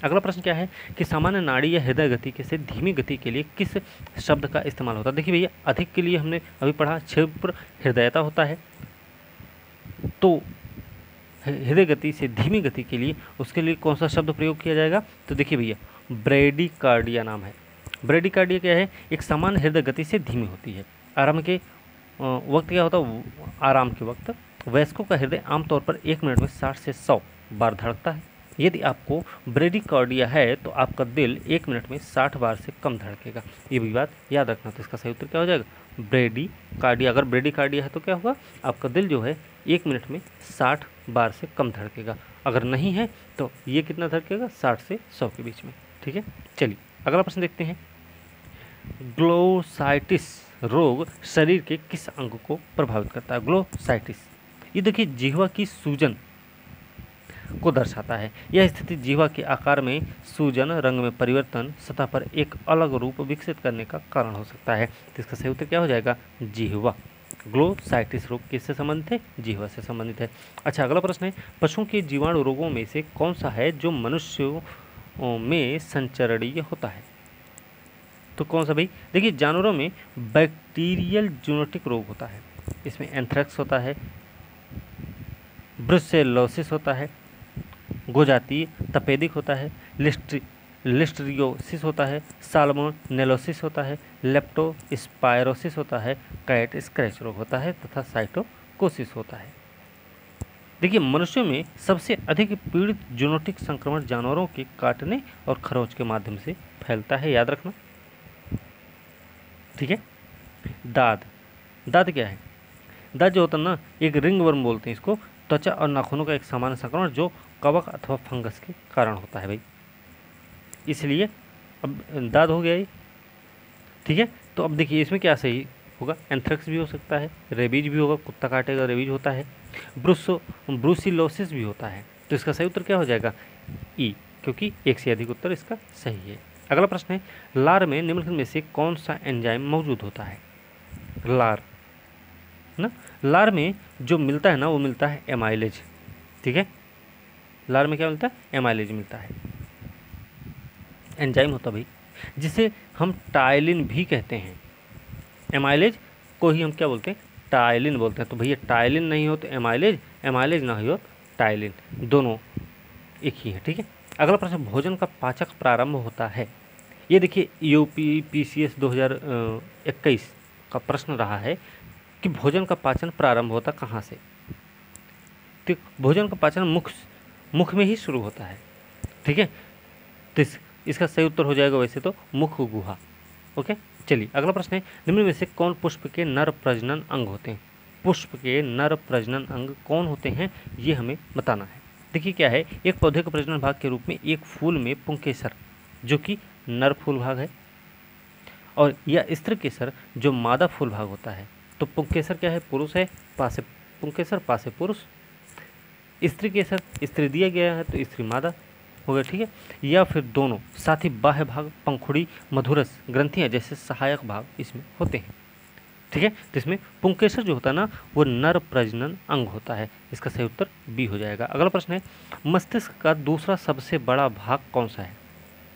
अगला प्रश्न क्या है कि सामान्य नाड़ी या हृदय गति के से धीमी गति के लिए किस शब्द का इस्तेमाल होता है? देखिए भैया, अधिक के लिए हमने अभी पढ़ा क्षिप्र हृदयता होता है, तो हृदय गति से धीमी गति के लिए उसके लिए कौन सा शब्द प्रयोग किया जाएगा? तो देखिए भैया, ब्रेडिकार्डिया नाम है। ब्रेडिकार्डिया क्या है? एक सामान्य हृदय गति से धीमी होती है। आराम के वक्त क्या होता है? आराम के वक्त वयस्कों का हृदय आमतौर पर 1 मिनट में 60 से 100 बार धड़कता है। यदि आपको ब्रेडिकार्डिया है तो आपका दिल 1 मिनट में 60 बार से कम धड़केगा। ये भी बात याद रखना। तो इसका सही उत्तर क्या हो जाएगा? ब्रेडिकार्डिया। अगर ब्रेडिकार्डिया है तो क्या होगा? आपका दिल जो है 1 मिनट में 60 बार से कम धड़केगा। अगर नहीं है तो ये कितना धड़केगा? 60 से 100 के बीच में। ठीक है, चलिए अगला प्रश्न देखते हैं। ग्लोसाइटिस रोग शरीर के किस अंग को प्रभावित करता है? ग्लोसाइटिस, ये देखिए जिह्वा की सूजन को दर्शाता है। यह स्थिति जिह्वा के आकार में सूजन, रंग में परिवर्तन, सतह पर एक अलग रूप विकसित करने का कारण हो सकता है। तो इसका सही उत्तर क्या हो जाएगा? जिह्वा। ग्लोसाइटिस रोग किससे संबंधित है? जिह्वा से संबंधित है। अच्छा, अगला प्रश्न है, पशुओं के जीवाणु रोगों में से कौन सा है जो मनुष्यों में संचरणीय होता है? तो कौन सा भाई? देखिए जानवरों में बैक्टीरियल जूनोटिक रोग होता है, इसमें एंथ्रेक्स होता है, ब्रुसेलोसिस होता है, गोजातीय तपेदिक होता है, लिस्ट्रियोसिस होता है, साल्मोनेलोसिस होता है, लेप्टोस्पायरोसिस होता है, कैट स्क्रैच रोग होता है तथा साइटोकोसिस होता है। देखिए मनुष्यों में सबसे अधिक पीड़ित जूनोटिक संक्रमण जानवरों के काटने और खरोच के माध्यम से फैलता है, याद रखना। ठीक है। दाद, दाद क्या है? दाद जो होता है ना, एक रिंग वर्म बोलते हैं इसको, त्वचा और नाखूनों का एक सामान्य संक्रमण जो कवक अथवा फंगस के कारण होता है भाई, इसलिए अब दाद हो गया ये। ठीक है, तो अब देखिए इसमें क्या सही होगा? एंथ्रेक्स भी हो सकता है, रेबीज भी होगा, कुत्ता काटेगा रेबीज होता है, ब्रूसिलोसिस भी होता है। तो इसका सही उत्तर क्या हो जाएगा? ई, क्योंकि एक से अधिक उत्तर इसका सही है। अगला प्रश्न है, लार में निम्नलिखित में से कौन सा एंजाइम मौजूद होता है? लार ना, लार में जो मिलता है ना वो मिलता है एमाइलेज। ठीक है, लार में क्या मिलता है? एमाइलेज मिलता है, एंजाइम होता भाई, जिसे हम टाइलिन भी कहते हैं। एमाइलेज को ही हम क्या बोलते हैं? टाइलिन बोलते हैं। तो भैया टाइलिन नहीं हो तो एमाइलेज, एमाइलेज ना हो टाइलिन, दोनों एक ही है। ठीक है। अगला प्रश्न, भोजन का पाचक प्रारंभ होता है। ये देखिए UPPCS 2021 का प्रश्न रहा है कि भोजन का पाचन प्रारंभ होता कहाँ से? तो भोजन का पाचन मुख में ही शुरू होता है। ठीक है, तो इसका सही उत्तर हो जाएगा वैसे तो मुख गुहा। ओके, चलिए अगला प्रश्न है, निम्न में से कौन पुष्प के नर प्रजनन अंग होते हैं? पुष्प के नर प्रजनन अंग कौन होते हैं ये हमें बताना है। देखिए क्या है, एक पौधे के प्रजनन भाग के रूप में एक फूल में पुंकेसर जो कि नर फूल भाग है, और या स्त्री केसर जो मादा फूल भाग होता है। तो पुंकेसर क्या है? पुरुष है, पासे पुंकेसर पासे पुरुष, स्त्री केसर स्त्री दिया गया है तो स्त्री मादा हो गया। ठीक है, या फिर दोनों साथ ही बाह्य भाग पंखुड़ी मधुरस ग्रंथियां जैसे सहायक भाग इसमें होते हैं। ठीक है, तो इसमें पुंकेसर जो होता है ना वो नर प्रजनन अंग होता है। इसका सही उत्तर बी हो जाएगा। अगला प्रश्न है, मस्तिष्क का दूसरा सबसे बड़ा भाग कौन सा है?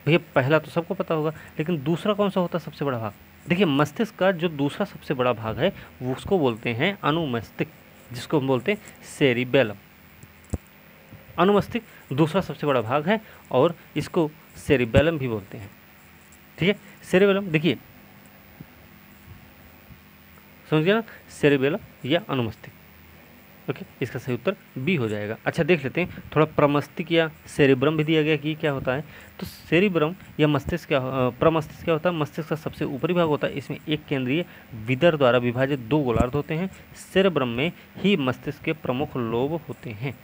भैया पहला तो सबको पता होगा, लेकिन दूसरा कौन सा होता है सबसे बड़ा भाग? देखिए मस्तिष्क का जो दूसरा सबसे बड़ा भाग है वो उसको बोलते हैं अनुमस्तिष्क, जिसको हम बोलते हैं सेरिबेलम। अनुमस्तिष्क दूसरा सबसे बड़ा भाग है और इसको सेरिबेलम भी बोलते हैं। ठीक है, सेरिबेलम देखिए समझ गया ना, सेरिबेलम या अनुमस्तिष्क। ओके, इसका सही उत्तर बी हो जाएगा। अच्छा देख लेते हैं थोड़ा प्रमस्तिष्क या सेरिब्रम भी दिया गया कि क्या होता है। तो सेरिब्रम या मस्तिष्क क्या, प्रमस्तिष्क क्या होता है? मस्तिष्क का सबसे ऊपरी भाग होता है, इसमें एक केंद्रीय विदर द्वारा विभाजित दो गोलार्ध होते हैं। सेरिब्रम में ही मस्तिष्क के प्रमुख लोब होते हैं।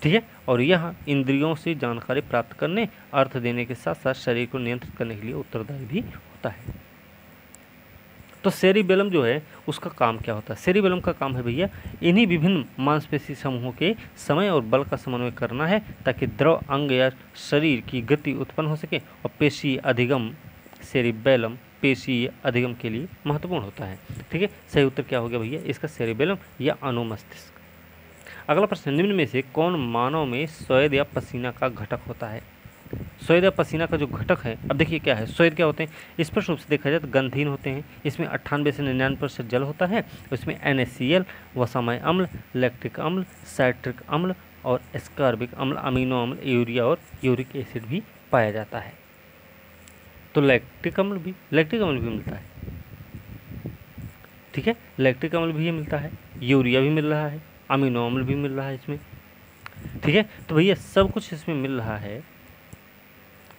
ठीक है, और यह इंद्रियों से जानकारी प्राप्त करने, अर्थ देने के साथ साथ शरीर को नियंत्रित करने के लिए उत्तरदायी भी होता है। तो सेरिबेलम जो है उसका काम क्या होता है? सेरिबेलम का काम है भैया इन्हीं विभिन्न मांसपेशी समूहों के समय और बल का समन्वय करना है ताकि द्रव अंग या शरीर की गति उत्पन्न हो सके, और पेशी अधिगम, सेरिबेलम पेशी अधिगम के लिए महत्वपूर्ण होता है। ठीक है, सही उत्तर क्या हो गया भैया? इसका सेरिबेलम या अनुमस्तिष्क। अगला प्रश्न, निम्न में से कौन मानव में स्वेद या पसीना का घटक होता है? स्वेद या पसीना का जो घटक है, अब देखिए क्या है, स्वेद क्या होते हैं? स्पष्ट रूप से देखा जाए तो गंधहीन होते हैं, इसमें 98 से 99% जल होता है, इसमें NaCl, वसामय अम्ल, लैक्टिक अम्ल, साइट्रिक अम्ल और एस्कॉर्बिक अम्ल, अमीनो अम्ल, यूरिया और यूरिक एसिड भी पाया जाता है। तो लैक्टिक अम्ल भी मिलता है। ठीक है, लैक्टिक अम्ल भी मिलता है, यूरिया भी मिल रहा है, अमीनो अम्ल भी मिल रहा है इसमें। ठीक है, तो भैया सब कुछ इसमें मिल रहा है,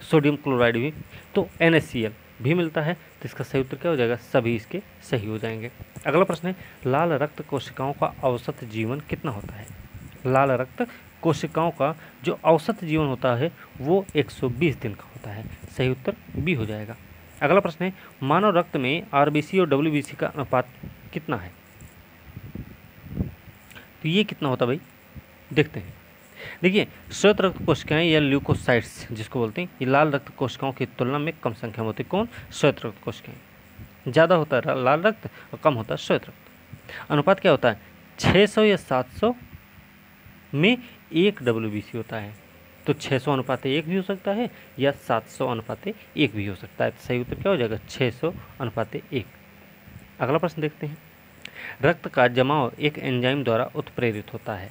सोडियम क्लोराइड भी, तो NaCl भी मिलता है। तो इसका सही उत्तर क्या हो जाएगा? सभी इसके सही हो जाएंगे। अगला प्रश्न है, लाल रक्त कोशिकाओं का औसत जीवन कितना होता है? लाल रक्त कोशिकाओं का जो औसत जीवन होता है वो 120 दिन का होता है। सही उत्तर बी हो जाएगा। अगला प्रश्न है, मानव रक्त में आरबीसी और डब्ल्यूबीसी का अनुपात कितना है? तो ये कितना होता भाई, देखते हैं। देखिए, श्वेत रक्त कोशिकाएं या ल्यूकोसाइट्स जिसको बोलते हैं, ये लाल रक्त कोशिकाओं की तुलना में कम संख्या में होती है। कौन? श्वेत रक्त कोशिकाएं। ज़्यादा होता है लाल रक्त और कम होता है श्वेत रक्त। अनुपात क्या होता है? 600 या 700 में 1 डब्ल्यूबीसी होता है। तो 600 अनुपात 1 भी हो सकता है या 700 अनुपात 1 भी हो सकता है। तो सही उत्तर क्या हो जाएगा? 600 अनुपात 1। अगला प्रश्न देखते हैं। रक्त का जमाव एक एंजाइम द्वारा उत्प्रेरित होता है।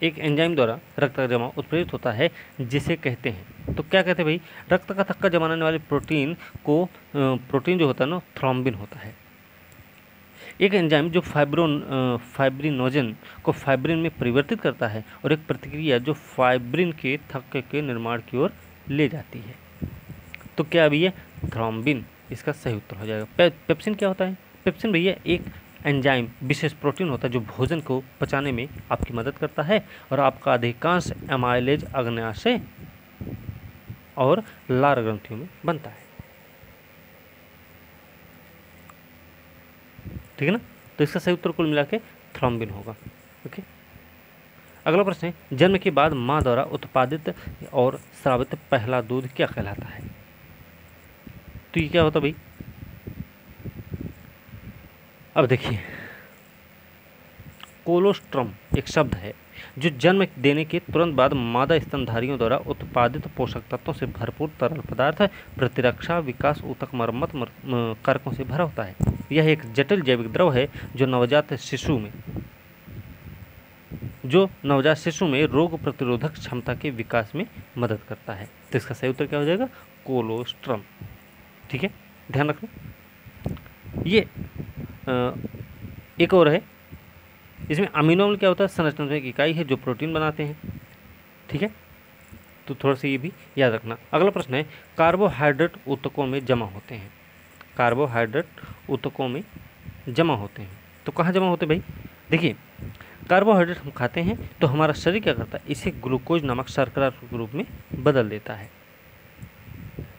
एक एंजाइम द्वारा रक्त का जमाव उत्प्रेरित होता है जिसे कहते हैं, तो क्या कहते हैं भाई? रक्त का थक्का जमाने वाले प्रोटीन को, प्रोटीन जो होता है ना, थ्रोम्बिन होता है। एक एंजाइम जो फाइब्रिनोजन को फाइब्रिन में परिवर्तित करता है और एक प्रतिक्रिया जो फाइब्रिन के थक्के के निर्माण की ओर ले जाती है। तो क्या अभी ये थ्रोम्बिन इसका सही उत्तर हो जाएगा। पेप्सिन क्या होता है? पेप्सिन भैया एक एंजाइम विशेष प्रोटीन होता है जो भोजन को पचाने में आपकी मदद करता है और आपका अधिकांश एमाइलेज अग्न्याशय और लार ग्रंथियों में बनता है। ठीक है ना? तो इसका सही उत्तर कुल मिला के थ्रोम्बिन होगा। ओके, अगला प्रश्न है, जन्म के बाद माँ द्वारा उत्पादित और स्रावित पहला दूध क्या कहलाता है? तो ये क्या होता भाई? अब देखिए, कोलोस्ट्रम एक शब्द है जो जन्म देने के तुरंत बाद मादा स्तनधारियों द्वारा उत्पादित पोषक तत्वों से भरपूर तरल पदार्थ, प्रतिरक्षा, विकास, ऊतक मरम्मत कारकों से भरा होता है। यह एक जटिल जैविक द्रव है जो नवजात शिशु में रोग प्रतिरोधक क्षमता के विकास में मदद करता है। तो इसका सही उत्तर क्या हो जाएगा? कोलोस्ट्रम। ठीक है, ध्यान रखना। ये एक और है, इसमें अमीनो अम्ल क्या होता है? संरचनात्मक इकाई है जो प्रोटीन बनाते हैं। ठीक है, तो थोड़ा सा ये भी याद रखना। अगला प्रश्न है, कार्बोहाइड्रेट ऊतकों में जमा होते हैं। कार्बोहाइड्रेट ऊतकों में जमा होते हैं, तो कहाँ जमा होते हैं भाई? देखिए, कार्बोहाइड्रेट हम खाते हैं तो हमारा शरीर क्या करता है? इसे ग्लूकोज नामक शर्करा के रूप में बदल देता है,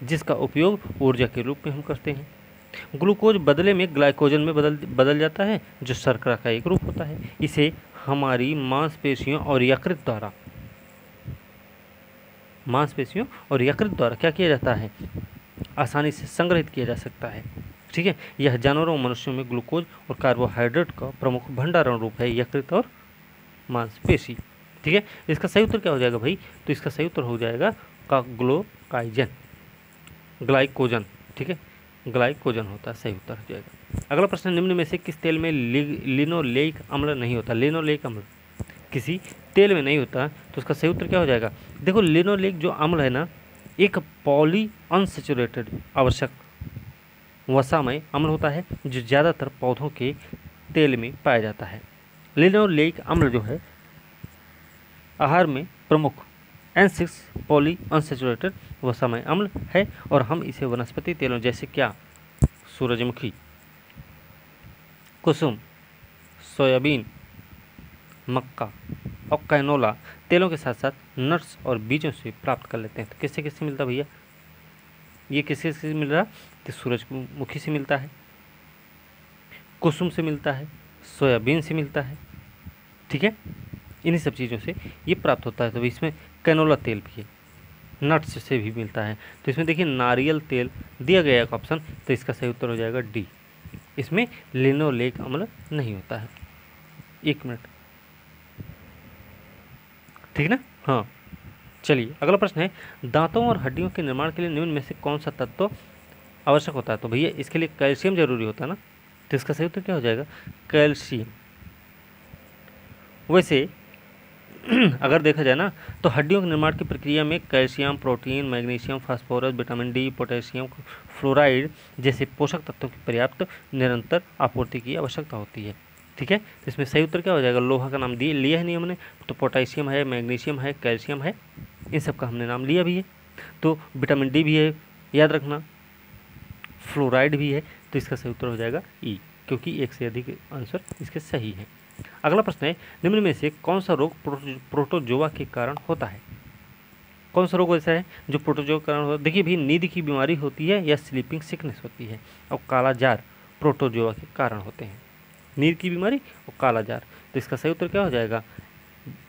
जिसका उपयोग ऊर्जा के रूप में हम करते हैं। ग्लूकोज बदले में ग्लाइकोजन में बदल जाता है जो शर्करा का एक रूप होता है। इसे हमारी मांसपेशियों और यकृत द्वारा क्या किया जाता है? आसानी से संग्रहित किया जा सकता है। ठीक है, यह जानवरों और मनुष्यों में ग्लूकोज और कार्बोहाइड्रेट का प्रमुख भंडारण रूप है, यकृत और मांसपेशी। ठीक है, इसका सही उत्तर क्या हो जाएगा भाई? तो इसका सही उत्तर हो जाएगा ग्लाइकोजन। ठीक है, ग्लाइकोजन होता है, सही उत्तर हो जाएगा। अगला प्रश्न, निम्न में से किस तेल में लिनोलेइक अम्ल नहीं होता? लिनोलेइक अम्ल किसी तेल में नहीं होता, तो उसका सही उत्तर क्या हो जाएगा? देखो, लिनोलेइक जो अम्ल है ना, एक पॉली अनसेचुरेटेड आवश्यक वसामय अम्ल होता है जो ज़्यादातर पौधों के तेल में पाया जाता है। लिनोलेइक अम्ल जो है आहार में प्रमुख N6 पॉली अनसेचुरेटेड वसामय अम्ल है और हम इसे वनस्पति तेलों जैसे क्या? सूरजमुखी, कुसुम, सोयाबीन, मक्का और कैनोला तेलों के साथ साथ नट्स और बीजों से प्राप्त कर लेते हैं। तो किससे किससे मिलता भैया? ये किससे किससे मिल रहा? तो सूरजमुखी से मिलता है, कुसुम से मिलता है, सोयाबीन से मिलता है। ठीक है, इन्हीं सब चीज़ों से ये प्राप्त होता है। तो इसमें कैनोला तेल भी है, नट्स से भी मिलता है। तो इसमें देखिए नारियल तेल दिया गया एक ऑप्शन, तो इसका सही उत्तर हो जाएगा डी। इसमें लिनोलेइक अम्ल नहीं होता है। 1 मिनट, ठीक ना? हाँ, चलिए अगला प्रश्न है, दांतों और हड्डियों के निर्माण के लिए निम्न में से कौन सा तत्व आवश्यक होता है? तो भैया इसके लिए कैल्शियम जरूरी होता है ना, तो इसका सही उत्तर क्या हो जाएगा? कैल्शियम। वैसे अगर देखा जाए ना, तो हड्डियों के निर्माण की प्रक्रिया में calcium, protein, magnesium, phosphorus, vitamin D, potassium, fluoride जैसे पोषक तत्वों की पर्याप्त निरंतर आपूर्ति की आवश्यकता होती है। ठीक है, तो इसमें सही उत्तर क्या हो जाएगा? लोहा का नाम लिया है नहीं हमने, तो पोटेशियम है, मैग्नीशियम है, कैल्शियम है, इन सब का हमने नाम लिया भी है। तो विटामिन डी भी है, याद रखना, फ्लोराइड भी है, तो इसका सही उत्तर हो जाएगा ई, क्योंकि एक से अधिक आंसर इसके सही है। अगला प्रश्न है, निम्न में से कौन सा रोग प्रोटोजोआ के कारण होता है? कौन सा रोग ऐसा है जो प्रोटोजोआ के कारण होता है? देखिए भी, नींद की बीमारी होती है या स्लीपिंग सिकनेस होती है, और कालाजार प्रोटोजोआ के कारण होते हैं। नींद की बीमारी और कालाजार, तो इसका सही उत्तर क्या हो जाएगा?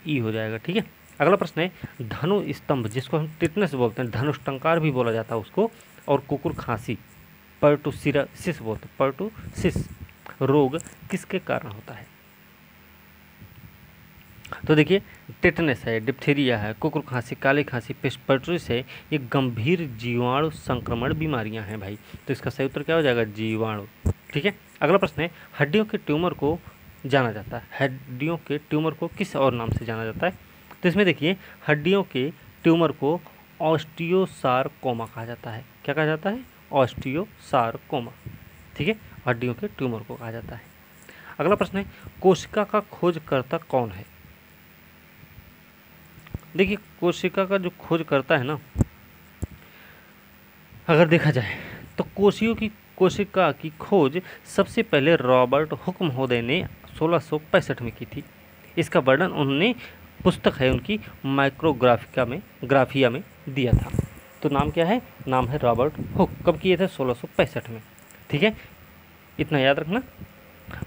ई हो जाएगा। ठीक है। अगला प्रश्न है, धनु स्तंभ, जिसको हम टिटनेस बोलते हैं, धनुष्टंकार भी बोला जाता है उसको, और कुकुर खांसी, पर्टुसिस बोलते हैं, पर्टुसिस रोग किसके कारण होता है? तो देखिए, टेटनस है, डिप्थीरिया है, कुकुर खांसी, काली खांसी, पर्टुसिस है, ये गंभीर जीवाणु संक्रमण बीमारियां हैं भाई। तो इसका सही उत्तर क्या हो जाएगा? जीवाणु। ठीक है। अगला प्रश्न है, हड्डियों के ट्यूमर को जाना जाता है, हड्डियों के ट्यूमर को किस और नाम से जाना जाता है? तो इसमें देखिए, हड्डियों के ट्यूमर को ऑस्टियोसारकोमा कहा जाता है। क्या कहा जाता है? ऑस्टियोसारकोमा। ठीक है, हड्डियों के ट्यूमर को कहा जाता है। अगला प्रश्न है, कोशिका का खोजकर्ता कौन है? देखिए, कोशिका का जो खोजकर्ता है ना, अगर देखा जाए तो कोशिका की खोज सबसे पहले रॉबर्ट हुक महोदय ने 1665 में की थी। इसका वर्णन उन्होंने, पुस्तक है उनकी, ग्राफिया में दिया था। तो नाम क्या है? नाम है रॉबर्ट हुक। कब किए थे? 1665 में। ठीक है, इतना याद रखना।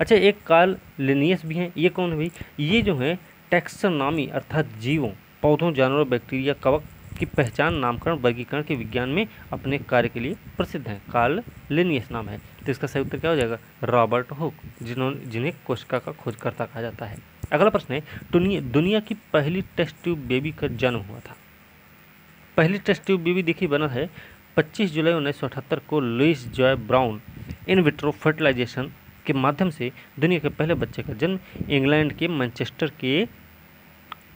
अच्छा, एक कार्ल लिनियस भी हैं। ये कौन है भाई? ये जो है टैक्सोनॉमी अर्थात जीवों, पौधों, जानवरों, बैक्टीरिया, कवक की पहचान, नामकरण, वर्गीकरण के विज्ञान में अपने कार्य के लिए प्रसिद्ध हैं। कार्ल लिनियस नाम है। तो इसका सही उत्तर क्या हो जाएगा? रॉबर्ट हुक, जिन्हें कोशिका का खोजकर्ता कहा जाता है। अगला प्रश्न है, दुनिया की पहली टेस्ट ट्यूब बेबी का जन्म हुआ था। पहली टेस्ट ट्यूब बेबी देखिए बना है 25 जुलाई 1978 को Louise Joy Brown in vitro fertilisation के माध्यम से दुनिया के पहले बच्चे का जन्म इंग्लैंड के मैनचेस्टर के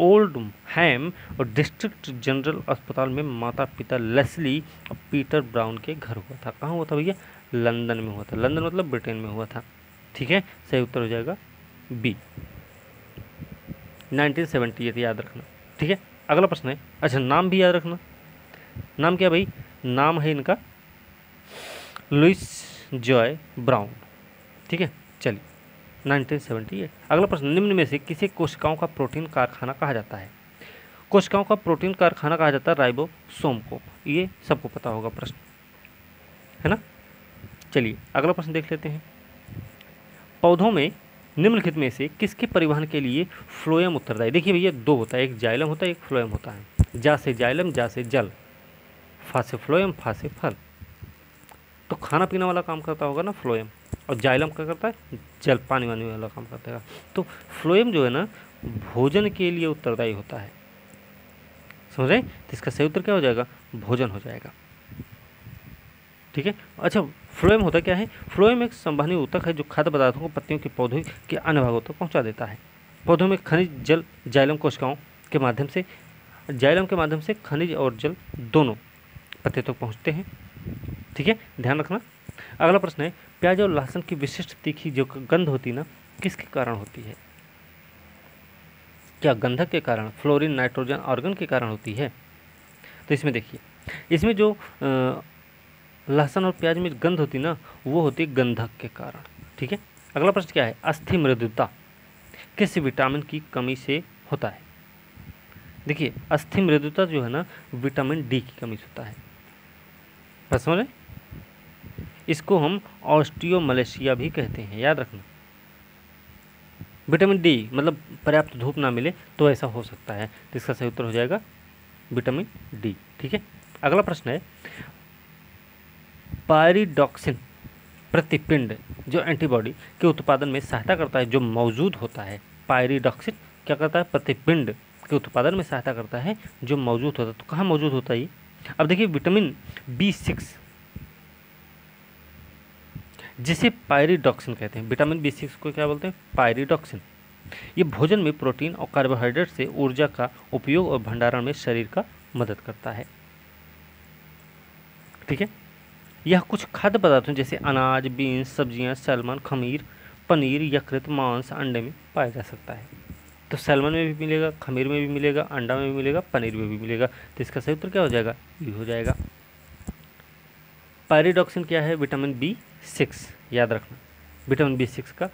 ओल्ड हैम और डिस्ट्रिक्ट जनरल अस्पताल में माता पिता लेस्ली और पीटर ब्राउन के घर हुआ था। कहाँ हुआ था भैया? लंदन में हुआ था। लंदन मतलब ब्रिटेन में हुआ था। ठीक है, सही उत्तर हो जाएगा बी, 1978, याद रखना। ठीक है। अगला प्रश्न है, अच्छा नाम भी याद रखना। नाम क्या भाई? नाम है इनका लुइस जॉय ब्राउन। ठीक है, चलिए 1978। अगला प्रश्न, निम्न में से किसे कोशिकाओं का प्रोटीन कारखाना कहा जाता है? कोशिकाओं का प्रोटीन कारखाना कहा जाता है राइबोसोम को। ये सबको पता होगा प्रश्न, है ना। चलिए अगला प्रश्न देख लेते हैं। पौधों में निम्नलिखित में से किसके परिवहन के लिए फ्लोएम उत्तरदायी? देखिए भैया, दो होता है, एक जाइलम होता है, एक फ्लोएम होता है। जा से जाइलम, जा से जल, फा से फ्लोएम, फा से फल। तो खाना पीना वाला काम करता होगा ना फ्लोएम, और जाइलम क्या करता है? जल, पानी वानी वाला काम करता है। तो फ्लोएम जो है ना, भोजन के लिए उत्तरदायी होता है, समझ रहे? तो इसका सही उत्तर क्या हो जाएगा? भोजन हो जाएगा। ठीक है। अच्छा, फ्लोएम होता क्या है? फ्लोएम एक संवहनी ऊतक है जो खाद्य पदार्थों को पत्तियों के पौधों के अन्य भागों तक पहुंचा देता है। पौधों में खनिज, जल, जाइलम कोशिकाओं के माध्यम से, जाइलम के माध्यम से खनिज और जल दोनों पत्ते तक पहुंचते हैं। ठीक है, ध्यान रखना। अगला प्रश्न है, प्याज और लहसुन की विशिष्ट तीखी जो गंध होती है ना, किसके कारण होती है? क्या गंधक के कारण, फ्लोरीन, नाइट्रोजन, ऑर्गन के कारण होती है? तो इसमें देखिए, इसमें जो लहसुन और प्याज में गंध होती ना, वो होती है गंधक के कारण। ठीक है। अगला प्रश्न क्या है, अस्थि मृदुता किस विटामिन की कमी से होता है? देखिए, अस्थि मृदुता जो है ना, विटामिन डी की कमी से होता है। बस समझ रहे? इसको हम ऑस्टियोमलेशिया भी कहते हैं, याद रखना। विटामिन डी मतलब पर्याप्त धूप ना मिले तो ऐसा हो सकता है। तो इसका सही उत्तर हो जाएगा विटामिन डी। ठीक है। अगला प्रश्न है, पायरिडॉक्सिन प्रतिपिंड जो एंटीबॉडी के उत्पादन में सहायता करता है, जो मौजूद होता है। पायरिडॉक्सिन क्या करता है? प्रतिपिंड के उत्पादन में सहायता करता है, जो मौजूद होता है। तो कहाँ मौजूद होता है ये? अब देखिए, विटामिन B6 जिसे पायरिडॉक्सिन कहते हैं, विटामिन B6 को क्या बोलते हैं? पायरिडॉक्सिन। ये भोजन में प्रोटीन और कार्बोहाइड्रेट से ऊर्जा का उपयोग और भंडारण में शरीर का मदद करता है। ठीक है। यह कुछ खाद्य पदार्थों जैसे अनाज, बीन्स, सब्जियां, सैल्मन, खमीर, पनीर, यकृत, मांस, अंडे में पाया जा सकता है। तो सैल्मन में भी मिलेगा, खमीर में भी मिलेगा, अंडा में भी मिलेगा, पनीर में भी मिलेगा। तो इसका सही उत्तर क्या हो जाएगा? ये हो जाएगा। पायरिडॉक्सिन क्या है? विटामिन B6, याद रखना। विटामिन B6 का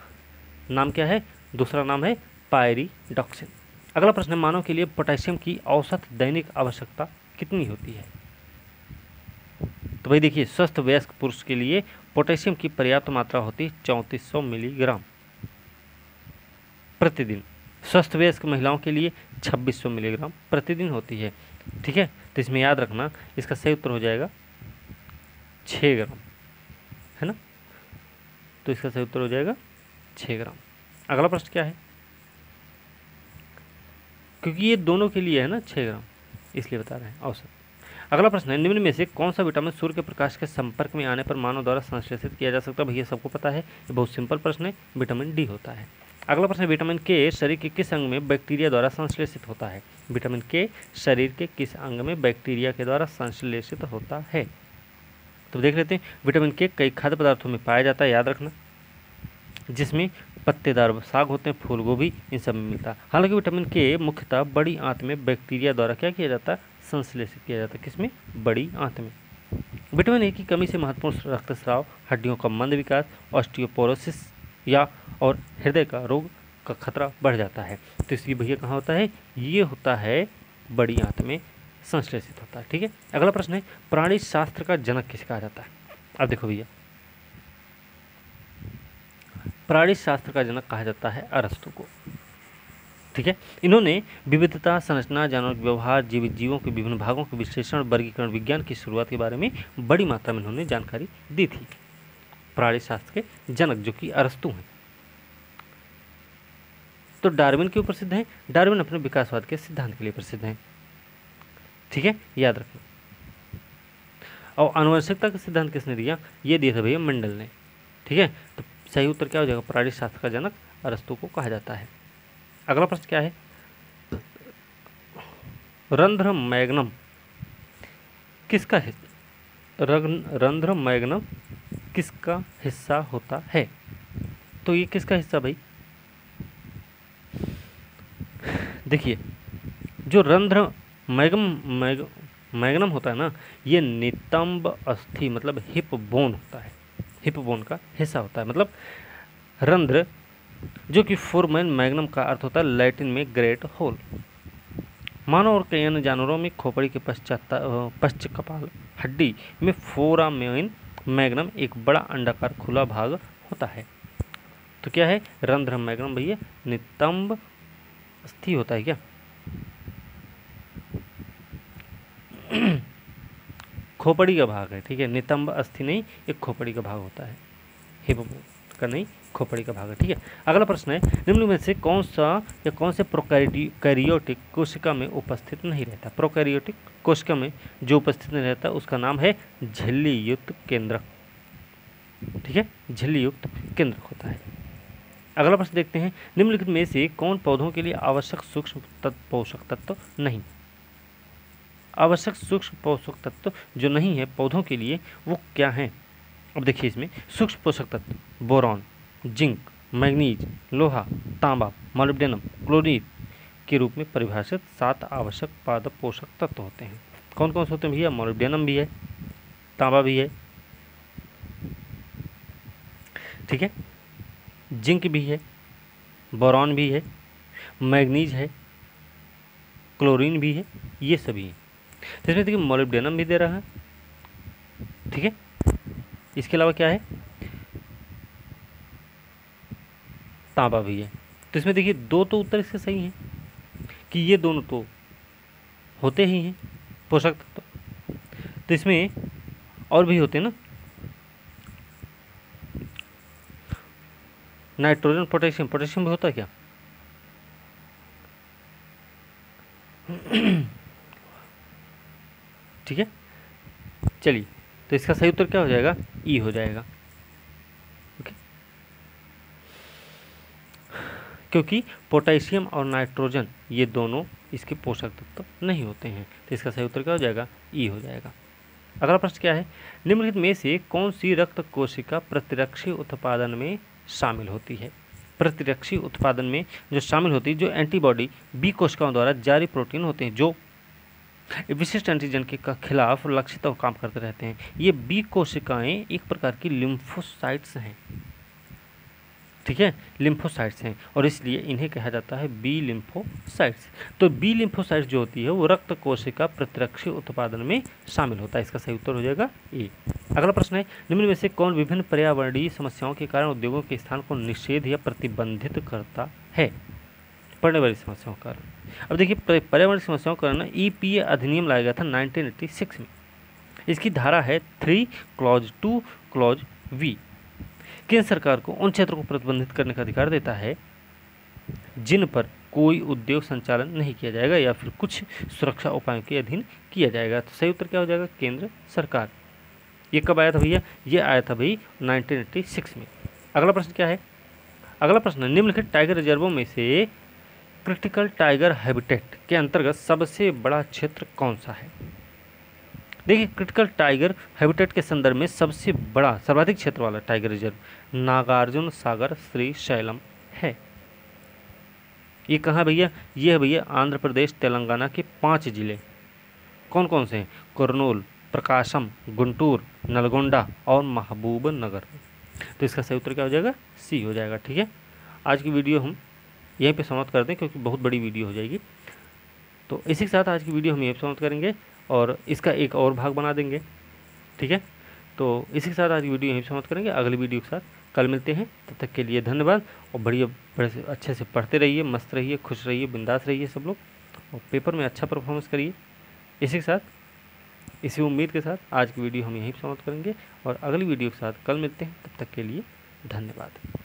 नाम क्या है? दूसरा नाम है पायरिडॉक्सिन। अगला प्रश्न है, मानव के लिए पोटेशियम की औसत दैनिक आवश्यकता कितनी होती है? तो भाई देखिए, स्वस्थ वयस्क पुरुष के लिए पोटेशियम की पर्याप्त मात्रा होती है 3400 मिलीग्राम प्रतिदिन। स्वस्थ वयस्क महिलाओं के लिए 2600 मिलीग्राम प्रतिदिन होती है। ठीक है, तो इसमें याद रखना, इसका सही उत्तर हो जाएगा 6 ग्राम, है ना। तो इसका सही उत्तर हो जाएगा 6 ग्राम। अगला प्रश्न क्या है, क्योंकि ये दोनों के लिए है ना 6 ग्राम, इसलिए बता रहे हैं औसत। अगला प्रश्न है, निम्न में से कौन सा विटामिन सूर्य के प्रकाश के संपर्क में आने पर मानव द्वारा संश्लेषित किया जा सकता है? भैया सबको पता है, ये बहुत सिंपल प्रश्न है, विटामिन डी होता है। अगला प्रश्न है, विटामिन के शरीर के किस अंग में बैक्टीरिया द्वारा संश्लेषित होता है? विटामिन के शरीर के किस अंग में बैक्टीरिया के द्वारा संश्लेषित होता है? तो देख लेते हैं, विटामिन के कई खाद्य पदार्थों में पाया जाता है, याद रखना, जिसमें पत्तेदार साग होते हैं, फूल गोभी, इन सब में मिलता है। हालांकि विटामिन के मुख्यतः बड़ी आंत में बैक्टीरिया द्वारा क्या किया जाता है? संश्लेषित किया जाता है। किसमें? बड़ी आंत में। विटामिन ए की कमी से महत्वपूर्ण रक्तस्राव, हड्डियों का मंद विकास, ऑस्टियोपोरोसिस या और हृदय का रोग का खतरा बढ़ जाता है। तो इसकी भैया कहाँ होता है? ये होता है बड़ी आंत में संश्लेषित होता है। ठीक है, अगला प्रश्न है, प्राणी शास्त्र का जनक किसे कहा जाता है? अब देखो भैया, प्राणी शास्त्र का जनक कहा जाता है अरस्तु को। ठीक है, इन्होंने विविधता, संरचना, जानवरों के व्यवहार, जीवित जीवों के विभिन्न भागों के विश्लेषण, वर्गीकरण विज्ञान की शुरुआत के बारे में बड़ी मात्रा में इन्होंने जानकारी दी थी। प्राणी शास्त्र के जनक जो कि अरस्तु हैं। तो डार्विन क्यों प्रसिद्ध हैं? डार्विन अपने विकासवाद के सिद्धांत के लिए प्रसिद्ध हैं। ठीक है, याद रखना। और आनुवंशिकता का सिद्धांत किसने दिया? ये दिया था भैया मंडल ने। ठीक है, तो सही उत्तर क्या हो जाएगा? प्राणी शास्त्र का जनक अरस्तु को कहा जाता है। अगला प्रश्न क्या है, रंध्र मैग्नम किसका हिस्सा? रंध्र मैग्नम किसका हिस्सा होता है? तो ये किसका हिस्सा भाई? देखिए, जो रंध्र मैग्नम होता है ना, ये नितंब अस्थि मतलब हिप बोन होता है, हिप बोन का हिस्सा होता है। मतलब रंध्र जो कि फोरमैन मैग्नम का अर्थ होता है लैटिन में ग्रेट होल। मानव और कई अन्य जानवरों में खोपड़ी के पश्च कपाल हड्डी में फोरामेन मैग्नम एक बड़ा अंडाकार खुला भाग होता है। तो क्या है? रंध्र मैग्नम भैया नितंब अस्थि होता है क्या? खोपड़ी का भाग है। ठीक है, नितंब अस्थि नहीं, एक खोपड़ी का भाग होता है, हिप का नहीं, खोपड़ी का भाग है। ठीक है, अगला प्रश्न है, निम्न में से कौन से प्रोकैरियोटिक कोशिका में उपस्थित नहीं रहता? प्रोकैरियोटिक कोशिका में जो उपस्थित नहीं रहता उसका नाम है झिल्ली युक्त केंद्रक। ठीक है, झिल्ली युक्त केंद्रक होता है। अगला प्रश्न देखते हैं, निम्नलिखित में से कौन पौधों के लिए आवश्यक सूक्ष्म पोषक तत्व नहीं? आवश्यक सूक्ष्म पोषक तत्व जो नहीं है पौधों के लिए वो क्या हैं? अब देखिए, इसमें सूक्ष्म पोषक तत्व बोरॉन, जिंक, मैग्नीज, लोहा, तांबा, मॉलिब्डेनम, क्लोरीन के रूप में परिभाषित 7 आवश्यक पादप पोषक तत्व होते हैं। कौन कौन से होते हैं भैया? मॉलिब्डेनम भी है, तांबा भी है, ठीक है, जिंक भी है, बोरॉन भी है, मैग्नीज है, क्लोरीन भी है, ये सभी हैं। तो इसमें देखिए मॉलिब्डेनम भी दे रहा है। ठीक है, इसके अलावा क्या है? तांबा भी है। तो इसमें देखिए दो तो उत्तर इसके सही हैं कि ये दोनों तो होते ही हैं पोषक तत्व। तो इसमें और भी होते हैं ना, नाइट्रोजन, पोटेशियम। पोटेशियम भी होता है क्या? ठीक है, चलिए, तो इसका सही उत्तर क्या हो जाएगा? ई हो जाएगा। ओके, क्योंकि पोटेशियम और नाइट्रोजन ये दोनों इसके पोषक तत्व नहीं होते हैं। तो इसका सही उत्तर क्या हो जाएगा? ई हो जाएगा। अगला प्रश्न क्या है, निम्नलिखित में से कौन सी रक्त कोशिका प्रतिरक्षी उत्पादन में शामिल होती है? प्रतिरक्षी उत्पादन में जो शामिल होती है, जो एंटीबॉडी बी कोशिकाओं द्वारा जारी प्रोटीन होते हैं जो विशिष्ट एंटीजन के खिलाफ लक्षित और काम करते रहते हैं। ये बी कोशिकाएं एक प्रकार की लिम्फोसाइट्स हैं। ठीक है, लिम्फोसाइट्स हैं और इसलिए इन्हें कहा जाता है बी लिम्फोसाइट्स। तो बी लिम्फोसाइट्स जो होती है वो रक्त कोशिका प्रतिरक्षी उत्पादन में शामिल होता है। इसका सही उत्तर हो जाएगा ए। अगला प्रश्न है, निम्न में से कौन विभिन्न पर्यावरणीय समस्याओं के कारण उद्योगों के स्थान को निषेध या प्रतिबंधित करता है? पढ़ने वाली समस्याओं का कारण। अब देखिए, पर्यावरण समस्याओं का कारण EPA अधिनियम लाया गया था 1986 में। इसकी धारा है 3 क्लॉज 2 क्लॉज V। केंद्र सरकार को उन क्षेत्रों को प्रतिबंधित करने का अधिकार देता है जिन पर कोई उद्योग संचालन नहीं किया जाएगा या फिर कुछ सुरक्षा उपायों के अधीन किया जाएगा। तो सही उत्तर क्या हो जाएगा? केंद्र सरकार। ये कब आया था भैया? ये आया था भाई 1986 में। अगला प्रश्न क्या है? अगला प्रश्न, निम्नलिखित टाइगर रिजर्वों में से क्रिटिकल टाइगर हैबिटेट के अंतर्गत सबसे बड़ा क्षेत्र कौन सा है? देखिए, क्रिटिकल टाइगर हैबिटेट के संदर्भ में सबसे बड़ा सर्वाधिक क्षेत्र वाला टाइगर रिजर्व नागार्जुन सागर श्रीशैलम है। ये कहाँ भैया? ये है भैया आंध्र प्रदेश तेलंगाना के 5 जिले। कौन कौन से हैं? कुर्नूल, प्रकाशम, गुंटूर, नलगोंडा और महबूबनगर। तो इसका सही उत्तर क्या हो जाएगा? सी हो जाएगा। ठीक है, आज की वीडियो हम यहीं पे समाप्त कर दें क्योंकि बहुत बड़ी वीडियो हो जाएगी। तो इसी के साथ आज की वीडियो हम यहीं पे समाप्त करेंगे और इसका एक और भाग बना देंगे। ठीक है, तो इसी के साथ आज की वीडियो यहीं पे समाप्त करेंगे। अगली वीडियो के साथ कल मिलते हैं। तब तक के लिए धन्यवाद और बड़े से अच्छे से पढ़ते रहिए, मस्त रहिए, खुश रहिए, बिंदास रहिए सब लोग और पेपर में अच्छा परफॉर्मेंस करिए। इसी के साथ, इसी उम्मीद के साथ आज की वीडियो हम यहीं पे समाप्त करेंगे और अगली वीडियो के साथ कल मिलते हैं। तब तक के लिए धन्यवाद।